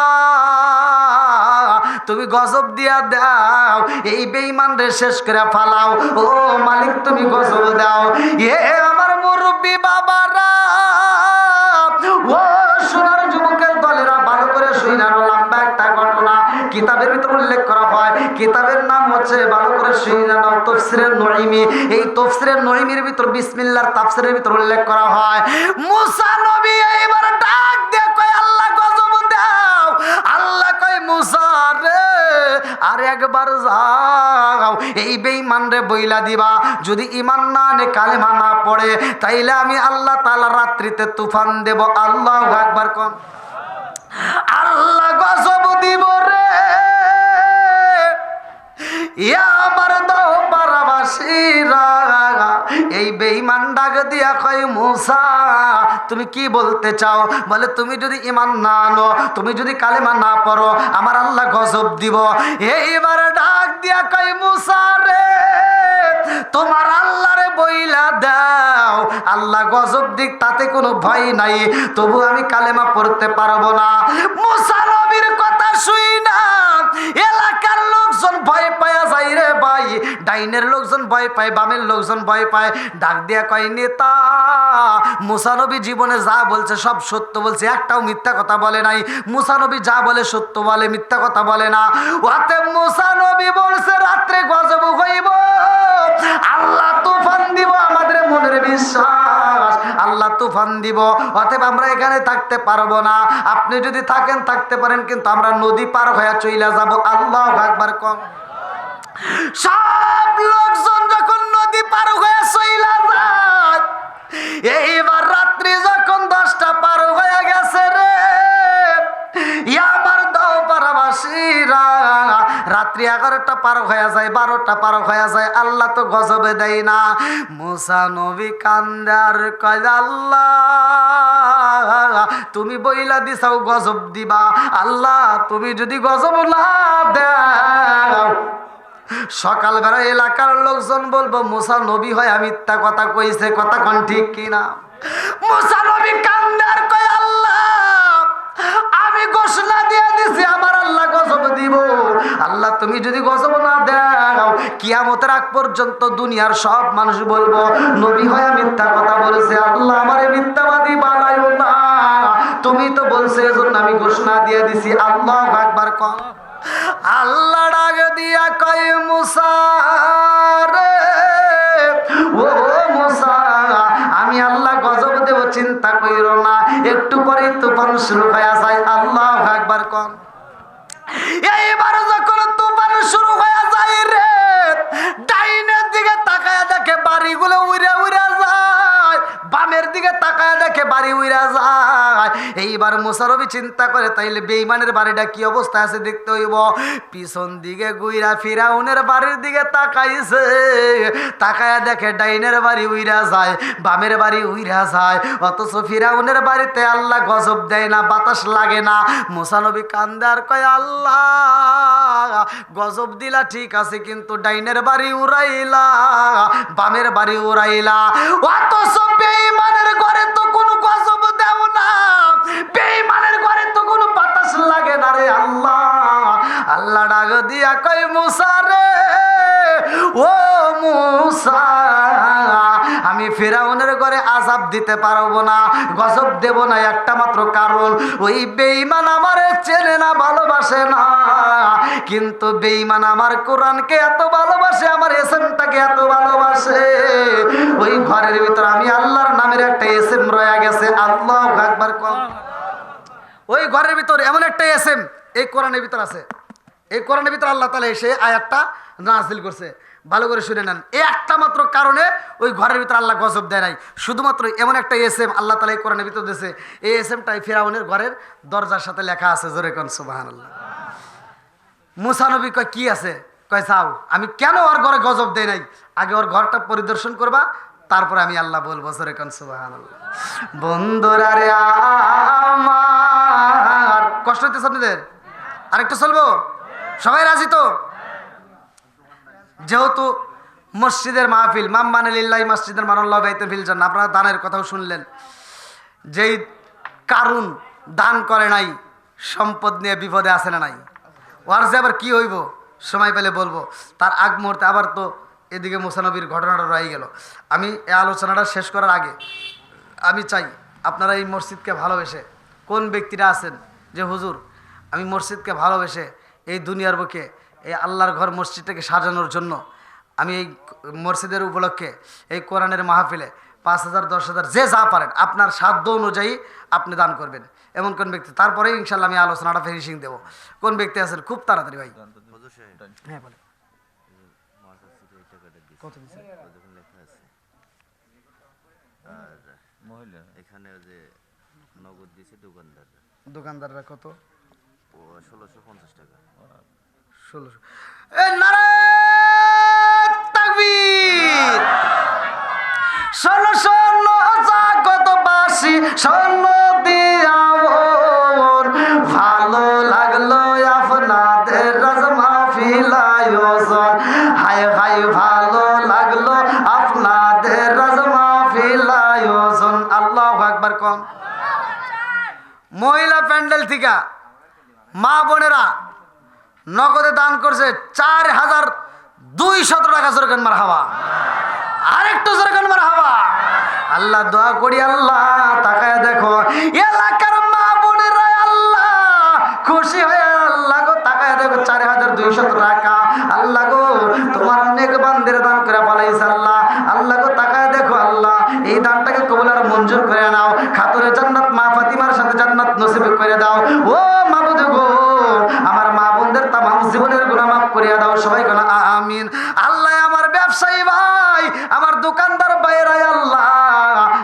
Speaker 1: তুমি গজব দিয়া দাও, এই বেঈমান রে শেষ করে ফালাও। ও মালিক তুমি গজব দাও। এ আমার মুরব্বী বাবারা, ও সোনার যুবকের দলেরা, ভালো করে শুনে নাও। লম্বা একটা ঘটনা কিতাবের ভিতর উল্লেখ করা হয়। কিতাবের নাম হচ্ছে, ভালো করে শুনে নাও, তাফসীরে নঈমি। এই তাফসীরে নঈমির ভিতর বিসমিল্লাহর তাফসীরের ভিতর উল্লেখ করা হয়, মুসা নবী এইবার ডাক দিয়ে কয় আল্লাহ গজব দাও। আল্লাহ কয় মুসা রে আর একবার যাও, এই বেঈমান রে বইলা দিবা, যদি ঈমান না আনে কালেমা না পড়ে তাইলে আমি আল্লাহ তাআলা রাত্রিতে তুফান দেব। আল্লাহু আকবার। কোন আল্লাহ গজব দিব রে। আমার দাও পারাবাসীরা, এই বেঈমান ডাক দিয়া কয় মুসা তুমি কি বলতে চাও? বলে তুমি যদি ঈমান না আনো, তুমি যদি কালেমা না পড়ো, আমার আল্লাহ গজব দিব। এইবার ডাক দিয়া কয় মুসা রে, তোমার আল্লাহরে বইলা দাও, আল্লাহ গজব দিক তাতে কোনো ভয় নাই, তবু আমি কালেমা পড়তে পারবো না। মুসা নবীর কথা শুই না এলাকার লোকজন ভয় পায়া যায় রে ভাই। ডাইনের লোকজন ভয় পায়, বামের লোকজন ভয় পায়। ডাক দিয়া কয় নেতা, মুসা নবী জীবনে যা বলছে সব সত্য বলছে, একটাও মিথ্যা কথা বলে নাই। মুসা নবী যা বলে সত্য বলে, মিথ্যা কথা বলে না। ওতে মুসা নবী বলছে রাত্রে গজব হইব, আল্লাহ তুফান দিব, আমাদের মনের বিশ্বাস আল্লাহ তুফান দিব। অতএব আমরা এখানে থাকতে পারবো না, আপনি যদি থাকেন থাকতে পারেন, কিন্তু আমরা নদী পার হয়ে চইলা যাব। আল্লাহু আকবার। কম সব লোকজন যখন নদী পার হয়ে চইলা যায়, এইবার রাত্রি যখন 10টা পার হয়ে গেছে রে, আমার দাও পারাবাসীরা, রাত্রি 11টা পার হয়ে যায়, 12টা পার হয়ে যায়, আল্লাহ তো গজবে দেয় না। মুসা নবী কান্দে আর কয় আল্লাহ তুমি বইলা দিছাও গজব দিবা, আল্লাহ তুমি যদি গজব না দাও, সকালবেলা এলাকার লোকজন বলবো মুসা নবী হয় মিথ্যা কথা কইছে। কথা কোন ঠিক কিনা? মুসা নবী কান্দে আর কয় আল্লাহ আমি ঘোষণা দিয়ে দিছি আমার আল্লাহ গজব দিব, আল্লাহ তুমি যদি গজব না দাও, কিয়ামতের আগ পর্যন্ত দুনিয়ার সব মানুষ বলবো নবী হয় মিথ্যা কথা বলেছে। আল্লাহ আমারে মিথ্যাবাদী বানাইও না, তুমি তো বলছো, এজন্য আমি ঘোষণা দিয়ে দিছি। আল্লাহু আকবার। কম আল্লাহ ডাক দিয়া কয় মুসা রে, ও মুসা আমি আল্লাহ গজব দেব, চিন্তা কইরো না। একটু পরে তুফান শুরু হয়ে যায়। আল্লাহু আকবার কোন। এইবার যখন তুফান শুরু হয়ে যায় রে, ডাইনের দিকে তাকায় দেখে বাড়িগুলো উড়ে উড়ে যায়, বামের দিকে তাকায় দেখে বাড়ি উড়ে যায়। এইবার মুসা নবী চিন্তা করে তাইলে বেঈমানের বাড়িটা কি অবস্থা আছে দেখতে হইব। পিছন দিকে গুইরা ফিরাউনের বাড়ির দিকে তাকাইছে, তাকায় দেখে ডাইনের বাড়ি উইরা যায়, বামের বাড়ি উইরা যায়। অথচ ফিরাউনের বাড়িতে আল্লাহ গজব দেয় না, বাতাস লাগে না। মুসা নবী কান্দে আর কয়, আল্লাহ গজব দিলা ঠিক আছে, কিন্তু ডাইনের বাড়ি উড়াইলা, বামের বাড়ি উড়াইলা। অথচ বেঈমানের ঘরে তো কোনো গজব দেও না, বেঈমানের ঘরে তো কোনো বাতাস লাগে না রে আল্লাহ। আল্লাহ ডাক দিয়া কয়, মুসা রে, ও মুসা, আমি ফিরাউনের ঘরে আযাব দিতে পারবো না, গজব দেব না, একটা মাত্র কারণ, ওই বেঈমান আমারে চেনে না, ভালোবাসে না। কিন্তু বেঈমান আমার কোরআনকে এত ভালোবাসে, আমার এসএমটাকে এত ভালোবাসে, ওই ঘরের ভিতর আমি আল্লাহর নামের একটা এসএম রয়ে গেছে। আল্লাহু আকবার কোন। ওই ঘরের ভিতর এমন একটা এসএম এই কোরআনের ভিতর আছে। এই কোরআনের ভিতর আল্লাহ তাআলা এসে আয়াতটা নাযিল করছে। ভালো করে শুনে নেন, এই একটা মাত্র কারণে ওই ঘরের ভিতর আল্লাহ গজব দেয় নাই, শুধুমাত্র এমন একটা এসএম আল্লাহ তাআলা এই কোরআনের ভিতর দিয়েছে। এই এসএমটাই ফিরাউনের ঘরের দরজার সাথে লেখা আছে। জোরে কোন সুবহানাল্লাহ। মুসা নবী কয়, কি আছে? কয়, চাও। আমি কেন ওর ঘরে গজব দেয় নাই, আগে ওর ঘরটা পরিদর্শন করবা, তারপরে আমি আল্লাহ বলবো। জোরে কোন সুবহানাল্লাহ। বন্ধুরা রে আমার, কষ্ট হইতেছে আপনাদের? আরেকটু চলবো? সবাই রাজি তো? যেহেতু মসজিদের মাহফিল, মাম্মানে লিল্লাহি মসজিদের মানাল্লাহু বাইতুল ফিল জান্নাহ, আপনারা দানের কথাও শুনলেন। যেই কারুন দান করে নাই, সম্পদ নিয়ে বিপদে আছে না নাই? ওর যে আবার কি হইব সময় পেলে বলবো। তার আগ মুহূর্তে আবার তো এদিকে মুসা নবীর ঘটনাটা রয়ে গেল। আমি এই আলোচনাটা শেষ করার আগে আমি চাই আপনারা এই মসজিদকে ভালোবেসে, কোন ব্যক্তিরা আছেন যে হুজুর আমি মসজিদকে ভালোবেসে এই দুনিয়ার বুকে এই আল্লাহর ঘর মসজিদটাকে সাজানোর জন্য আমি এই মসজিদের উপলক্ষে এই কোরআনের মাহফিলে 5,000 10,000 যে যা পারেন আপনার সাধ্য অনুযায়ী আপনি দান করবেন, এমন কোন ব্যক্তি? তারপরেই ইনশাল্লাহ আমি আলোচনাটা ফিনিশিং দেবো। কোন ব্যক্তি আছেন খুব তাড়াতাড়ি ভাই? হ্যাঁ বলে কত দিছে?
Speaker 2: এখানে যে নগদ দিয়েছে
Speaker 1: দোকানদাররা কত?
Speaker 2: 1650 টাকা।
Speaker 1: 1600। নারায়ে তাকবীর। 1600 কত বাসি স্বর্ণ দিয়া ভালো লাগলো আপনাদের রাজ মাহফিল আয়োজন। হায় হায় ভালো লাগলো আপনাদের রাজ মাহফিল আয়োজন। আল্লাহু আকবার কোন। মহিলা প্যান্ডেল থেকে মা বোনেরা নগদে দান করছে 4,200 টাকা। জোরকান মারহাবা। আরেকটু জোরকান মারহাবা। আল্লাহ দোয়া করি, আল্লাহ তাকায় দেখো এলাকার মা বোনেরা, আল্লাহ খুশি হয়ে আল্লাহ গো তাকায় দেখো 4,200 টাকা। আল্লাহ গো তোমার অনেক বান্দের দান করে পালাইছে। আল্লাহ আল্লাহ গো তাকায় দেখো, আল্লাহ এই দানটাকে কবুল আর মঞ্জুর করে নাও। খাতুনে জান্নাত মা ফাতিমার সাথে জান্নাত নসিব করে দাও। ও মাবুদ গো, আমার মা বোনদের তামাম জীবনের গুনাহ মাফ করিয়া দাও। সবাই কোন আমিন। আল্লাহ আমার ব্যবসায়ী ভাই, আমার দোকানদার বাইরে, আল্লাহ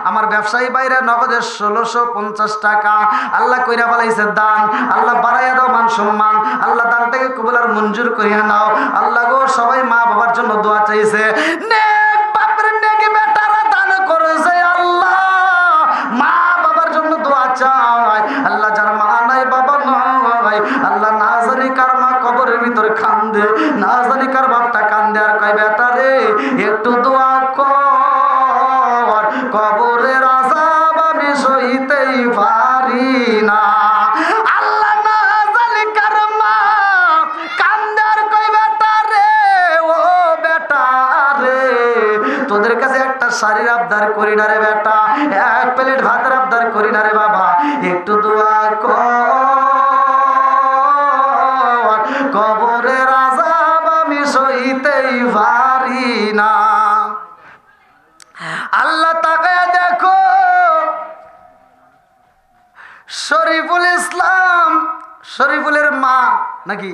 Speaker 1: আমার ব্যবসায়ী বাইরে নগদে 1650 টাকা আল্লাহ কইরা ফেলাইছে দান। আল্লাহ বাড়াইয়া দাও মান সম্মান। আল্লাহ দানটাকে কবুল আর মঞ্জুর করিয়া নাও। আল্লাহ গো সবাই মা বাবার জন্য দোয়া চাইছে। নেক বাপের নেক বেটারা দান করেছে। আল্লাহ মা বাবার জন্য দোয়া চাই। আল্লাহ যার মা নাই বাবা নাই, আল্লাহ না জানি কার মা কবরের ভিতরে কান্দে, না জানি কার বাপটা কান্দে আর কয় বেটা রে একটু দোয়া কর, কবরের আযাব আমি সইতেই পারি না। আল্লাহ না জানি কার মা কান্দে আর কয় বেটা রে, ও বেটা রে তোদের কাছে একটা শাড়ির আবদার করি না রে বেটা, এক প্লেট ভাতের আবদার করি না রে বাবা, একটু দোয়া কর, কবরের আযাব আমি সইতেই পারি না। আল্লাহ তাকায় দেখো নাকি?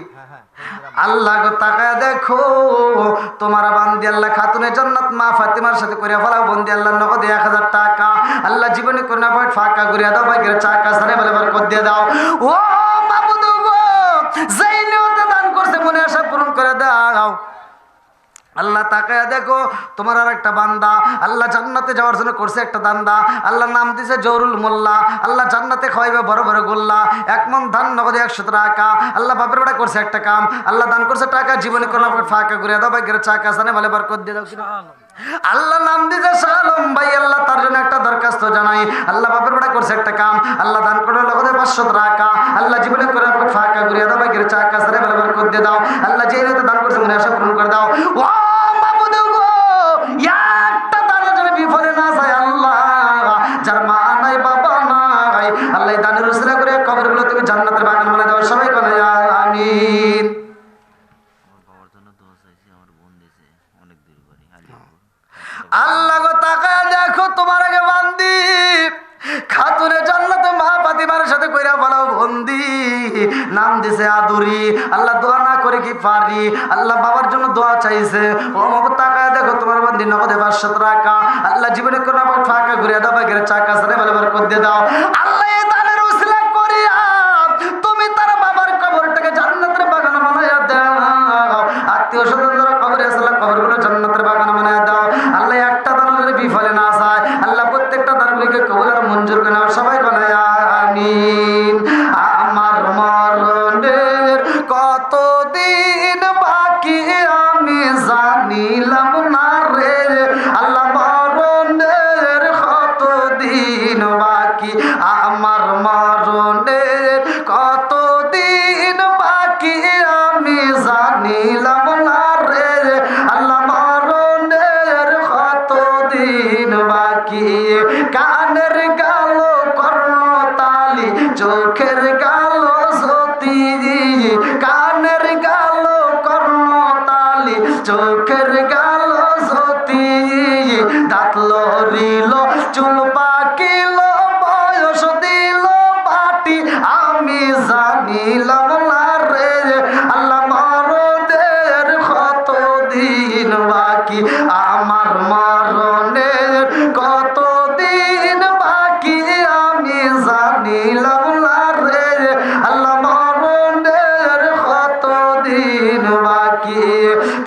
Speaker 1: আল্লাহ গো তাকায় দেখো তোমার বান্দি আল্লাহ খাতুনে জান্নাত মা ফাতিমার সাথে করে ফেলাও বন্দি আল্লাহ নগদে 1000 টাকা আল্লাহ জীবনে কোন পয়েন্ট ফাঁকা করিয়া দাও ভাগ্যের চাকা সারে বলে বরকত দিয়ে দাও। ও মাবুদ গো যেই নিয়তে দান করছে মনে আশা পূরণ করে দাও। আল্লাহ তাকায় দেখো তোমার আর একটা বান্দা আল্লাহ জান্নাতে যাওয়ার জন্য করছে একটা দান্দা আল্লাহ নাম দিছে জহুরুল মোল্লা আল্লাহ জান্নাতে খাওয়াইবে বড় বড় গোল্লা 1 মণ ধান নগদে 100 টাকা আল্লাহ বাপের বেটা করছে একটা কাম আল্লাহ দান করছে টাকা জীবনে কোনো ফাঁকা করে দাও ভাগ্যের চাকা সানে বলে বরকত দিয়ে দাও। আল্লাহ নাম দিছে শালম ভাই আল্লাহ তার জন্য একটা দরখাস্ত জানাই আল্লাহ বাপের বেটা করছে একটা কাম আল্লাহ দান করলো নগদে 500 টাকা আল্লাহ জীবনে কোনো ফাঁকা করে দাও ভাগ্যের চাকা সানে বলে বরকত দিয়ে দাও। আল্লাহ যে নিয়তে দান করছে মনে আশা পূরণ করে দাও। ও মাবুদ গো একটা দানের জন্য বিফলে না যায় আল্লাহ যার মা নাই বাবা নাই আল্লাহ দানের উসিলা করে কবরগুলো তুমি জান্নাতের বাগান বানায় দাও সবাই বলে আমিন।
Speaker 2: আমার বাবার জন্য দোয়া চাইছি, আমার বোন দিয়েছে অনেক দূর বাড়ি
Speaker 1: আল্লাহ গো তাকায় দেখো তোমার আগে বান্দি খাতুনে জান্নাতে মা ফাতিমার সাথে কইরা বলাও বন্দি নাম দিছে আদুরি আল্লাহ দোয়া না করে কি পারি আল্লাহ বাবার জন্য দোয়া চাইছে ও মাবুদ তাকায় দেখো তোমার বান্দি নগদে 500 টাকা আল্লাহ জীবনে কোন ফাঁকা ঘুরিয়ে দাও ভাগ্যের চাকা সারে বলে বরকত দিয়ে দাও। আল্লাহ এই দানের উসিলা করিয়া তুমি তার বাবার কবরটাকে জান্নাতের বাগান বানাইয়া দাও আত্মীয় স্বজনদের কবরে আসলে কবরগুলো জান্নাতের বাগান বানাইয়া দাও। আল্লাহ একটা দানের বিফলে না যায় আল্লাহ প্রত্যেকটা দানগুলিকে কবুল আর মঞ্জুর করে নাও সবাই বলে আমিন। আমার মরণের কতদিন বাকি আমি জানিলাম না রে আল্লাহ মরণের কতদিন বাকি আমার মরণের কতদিন বাকি আমি জানিলাম না রে আল্লাহ মরণের কতদিন বাকি কানের গাল কর্ণতালি চোখের গাল সতী কানের গাল কর্ণতালি চোখের গাল সতী দাঁত লরিল চুল পাকিল বয়স দিল পাটি আমি জানিলাম না রে আল্লাহ মরণের কতদিন বাকি আমার মরণের কতদিন বাকি আমি জানিলাম না রে আল্লাহ মরণের কতদিন বাকি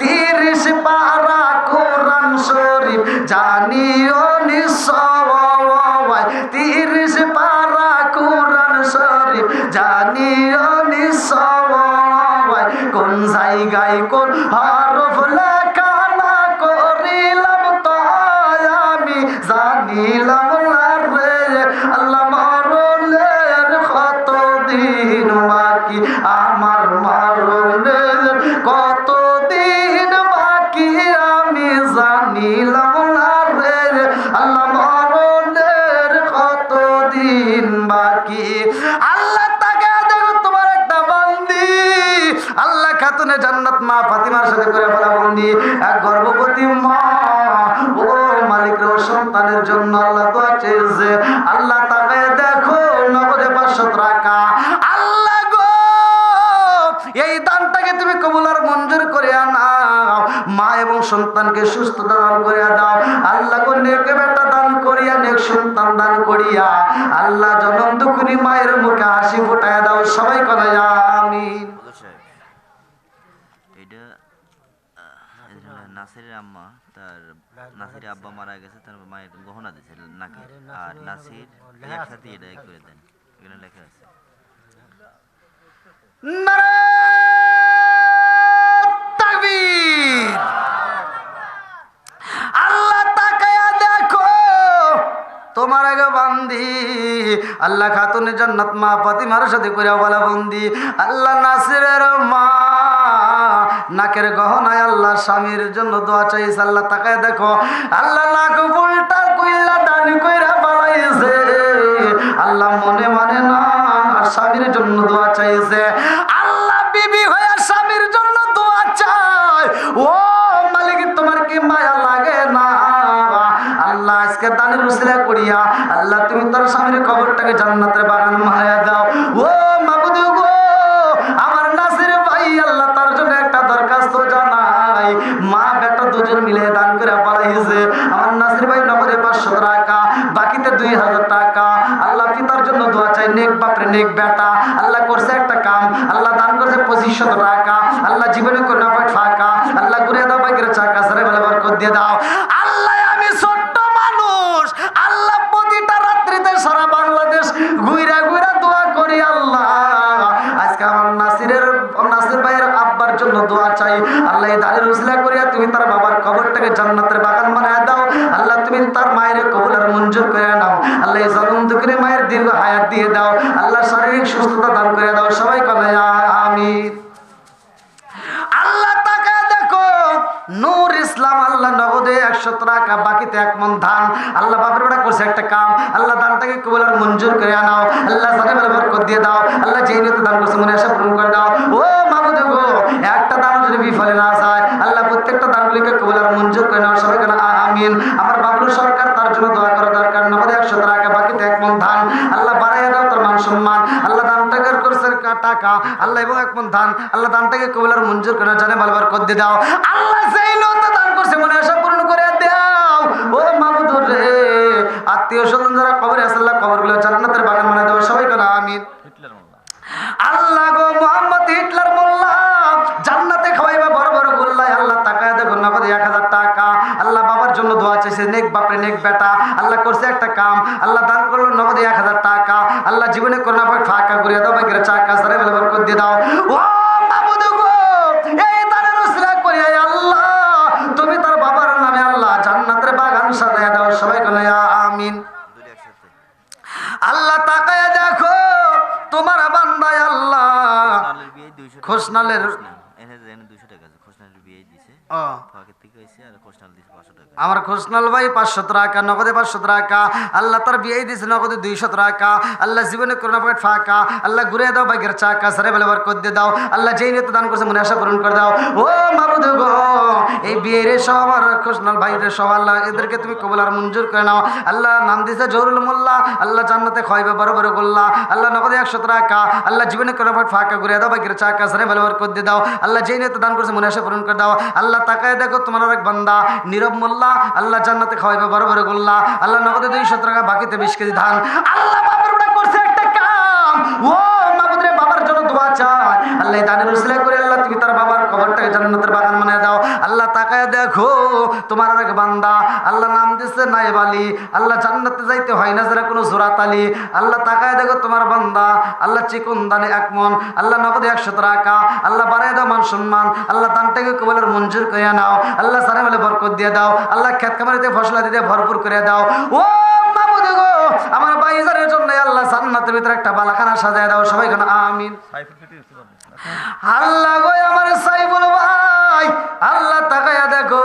Speaker 1: 30 পারা কোরআন শরীফ জানিও নিশ্চয় 30 পারা কোরআন শরীফ জানিও নিশ্চয় কোন জায়গায় কোন হরফ লেখা না করিলাম তো আমি জানিলাম না রে আল্লাহ মরণের কতদিন বাকি আমার মরণের কতদিন বাকি আমি জানিলাম না রে আল্লাহ মরণের কতদিন বাকি। আল্লাহ তাকে দেখো তোমার একটা বান্দি আল্লাহ খাতুনে জান্নাত মা ফাতিমার সাথে করে বলা বন্দি এক গর্ভবতী মা ও মালিক রে সন্তানের জন্য আল্লাহ দোয়া চেয়েছে আল্লাহ তাকে দেখো নগদে 500 টাকা আল্লাহ গো এই দানটাকে তুমি কবুল আর মঞ্জুর করে নাও মা এবং সন্তানকে সুস্থতা দান করিয়া দাও আল্লাহ গো নেক বেটা দান করিয়া নেক সন্তান দান করিয়া আল্লাহ জনম দুঃখিনী মায়ের মুখে হাসি ফুটাইয়া দাও সবাই বলে আমিন।
Speaker 2: এটা নাসিরের আম্মা তার নাসিরের আব্বা মারা গেছে তার মায়ের গহনা দিয়েছে নাকি আর নাসির একসাথে এটা করে দেন এখানে লেখা আছে।
Speaker 1: তাকবীর আল্লাহ তাকায়া দেখো তোমার আগে বান্দি আল্লাহ খাতুনে জান্নাত মা ফাতিমার সাথে করে বলা বন্দি আল্লাহ নাসিরের মা নাকের গহনায় আল্লাহ স্বামীর জন্য দোয়া চাইছে আল্লাহ তাকায় দেখো আল্লাহ নাক উল্টা কইলা ডান কইরা বানাইছে আল্লাহ মনে মানে না স্বামীর জন্য দোয়া চাইছে আল্লাহ বিবি হয়ে স্বামীর জন্য দোয়া চায় ও মালিক তোমার কি মায়া লাগে না আল্লাহ আজকে দানের উসিলা করিয়া আল্লাহ তুমি তোর স্বামীর কবরটাকে জান্নাতের বাগান বানায়া দাও ও মাবুদ গো আমার নাসির নেক বেটা, আল্লাহ করছে একটা কাম, আল্লাহ দান করছে 2500 টাকা, আল্লাহ জীবনে করে না ফাঁকা, আল্লাহ ঘুরিয়ে দাও বাইকের চাকা সারে বলে বরকত দিয়ে দাও। আল্লাহ আমি ছোট্ট মানুষ, আল্লাহ প্রতিটা রাত্রিতে সারা বাংলাদেশ ঘুরা ঘুরা দোয়া করি। আল্লাহ আজকে আমার নাসির ভাইয়ের আব্বার জন্য দোয়া চাই। আল্লাহ এই দাঁড়িয়ে উসলা করিয়া তুমি তার বাবার কবরটাকে জান্নাতের বাগান বানায় দাও। আল্লাহ তুমি তার মায়ের কবুল আর মঞ্জুর করে নাও। আল্লাহ এই জনম দুঃখে মায়ের দীর্ঘ হায়াত দিয়ে দাও। আল্লাহ শারীরিক সুস্থতা দান করে দাও। সবাই বলে আমিন। আল্লাহ তাকায় দেখো, নূর ইসলাম আল্লাহ নগদে 100 টাকা, বাকিতে 1 মণ ধান। আল্লাহ বাপের বেটা করছে একটা কাম, আল্লাহ দানটাকে কবুল আর মঞ্জুর করে আনাও। আল্লাহ জানে বলে বরকত দিয়ে দাও। আল্লাহ যেই নিয়তে দান করছে মনে আশা পূরণ করে দাও। ও মাবুদ গো, একটা দান যদি বিফলে না যায়, আল্লাহ প্রত্যেকটা দানগুলিকে কবুল আর মঞ্জুর করে নাও। সবাই কেন আমিন। আমার বাবলু সরকার, তার জন্য দোয়া করা দরকার। নগদে 100 টাকা, বাকিতে 1 মণ ধান। আল্লাহ বাড়াইয়া দাও তার মান সম্মান। আল্লাহ দানটাকে করছে টাকা, আল্লাহ এবং 1 মণ ধান, আল্লাহ দানটাকে কবুল আর মঞ্জুর করে জানে বলে বরকত দিয়ে দাও। আল্লাহ সেই নিয়তে দান করছে মনে আশা পূরণ করে দাও। ও মাবুদ রে, আত্মীয় স্বজন যারা কবরে আছে, আল্লাহ কবরগুলো জান্নাতের বাগান বানায় দাও। সবাই কেন আমিন। আল্লাহ গো, মোহাম্মদ হিটলার মোল্লা জান্নাতে খাওয়াইবা বড় বড় গোল্লায়। আল্লাহ তাকায় দেখো, নগদে 1000 টাকা। আল্লাহ বাবার জন্য দোয়া চাইছে, নেক বাপরে নেক বেটা, আল্লাহ করছে একটা কাম, আল্লাহ দান করলো নগদে 1000 টাকা। আল্লাহ জীবনে করোনা পাক ফাঁকা করিয়া দাও, বাইকের চাকা সারে বলে বরকত দিয়ে দাও। ও মাবুদ গো, এই দানের উসিলা করিয়া আল্লাহ তুমি তার বাবার নামে আল্লাহ জান্নাতের বাগান সাজায় দাও। সবাই বলে আমিন। আল্লাহ তাকায় দেখো, তোমার বান্দায় আল্লাহ খোসনালের
Speaker 2: 200 টাকা আছে, খোসনালের বিয়ে দিছে,
Speaker 1: ও
Speaker 2: ফাঁকের থেকে হইছে, আর খোসনাল দিছে 500 টাকা।
Speaker 1: আমার খোসনাল ভাই 500 টাকা, নগদে 500 টাকা। আল্লাহ তার বিয়ে দিয়েছে নগদে 200 টাকা। আল্লাহ জীবনে করোনা পাক ফাঁকা, আল্লাহ ঘুরে দাও বাইকের চাকা সারে বলে বরকত দিয়ে দাও। আল্লাহ যেই নিয়তে দান করছে মনে আশা পূরণ করে দাও। ও মাবুদ গো, এই বিয়ের সব আমার খোসনাল ভাইরে সব আল্লাহ এদেরকে তুমি কবুল আর মঞ্জুর করে নাও। আল্লাহ নাম দিয়েছে জহুরুল মোল্লা, আল্লাহ জান্নাতে খাওয়াইবে বড় বড় গোল্লা। আল্লাহ নগদে 100 টাকা, আল্লাহ জীবনে করোনা পাক ফাঁকা ঘুরে দাও বাইকের চাকা সারে বলে বরকত দিয়ে দাও। আল্লাহ যেই নিয়তে দান করছে মনে আশা পূরণ করে দাও। আল্লাহ তাকায় দেখো, তোমার এক বান্দা নীরব মোল্লা, আল্লাহ জান্নাতে খাওয়াইবে বড় বড় গোল্লা। আল্লাহ নগদে 200 টাকা, বাকিতে 20 কেজি ধান। আল্লাহ বাবার বেটা করছে একটা কাম, ও মাবুদ রে, বাবার জন্য দোয়া চায়। আল্লাহ দানের উসিলা করে আল্লাহ তুমি তার বাবার কবরটাকে জান্নাতের বাগান বানায় দাও। আল্লাহ তাকায় দেখো, তোমার এক বান্দা, আল্লাহ নাম দিচ্ছে নায়েব আলী, আল্লাহ জান্নাতে যাইতে হয় না যারা কোনো জোরাত আলী। আল্লাহ তাকায় দেখো, তোমার বান্দা আল্লাহ চিকন দানে 1 মণ, আল্লাহ নগদে 100 টাকা, আল্লাহ বাড়ায় দাও মান সম্মান। আল্লাহ দানটাকে কবুলের মঞ্জুর করে নাও। আল্লাহ সারে বলে বরকত দিয়ে দাও। আল্লাহ খেত খামারিতে ফসলা দিতে ভরপুর করে দাও। ও মাবুদ গো, আমার ভাইজানের জন্য আল্লাহ জান্নাতের ভিতরে একটা বালাখানা সাজায় দাও। সবাই কেন আমিন। আল্লাহ গো, আমার সাইফুল ভাই, আল্লাহ তাকায়া দেখো,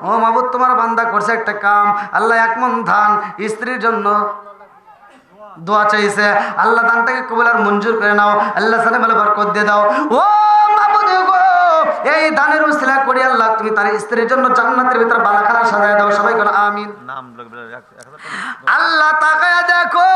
Speaker 1: ও মাবুদ তোমার বান্দা করছে একটা কাম, আল্লাহ 1 মণ ধান স্ত্রীর জন্য দোয়া চাইছে। আল্লাহ দানটাকে কবুল আর মঞ্জুর করে নাও। আল্লাহ সালে বলে বরকত দিয়ে দাও। ও মাবুদ গো, এই দানের উসিলা করি আল্লাহ তুমি তার স্ত্রীর জন্য জান্নাতের ভিতরে বালাখানা সাজায় দাও। সবাই কেন আমিন। আল্লাহ তাকায়া দেখো,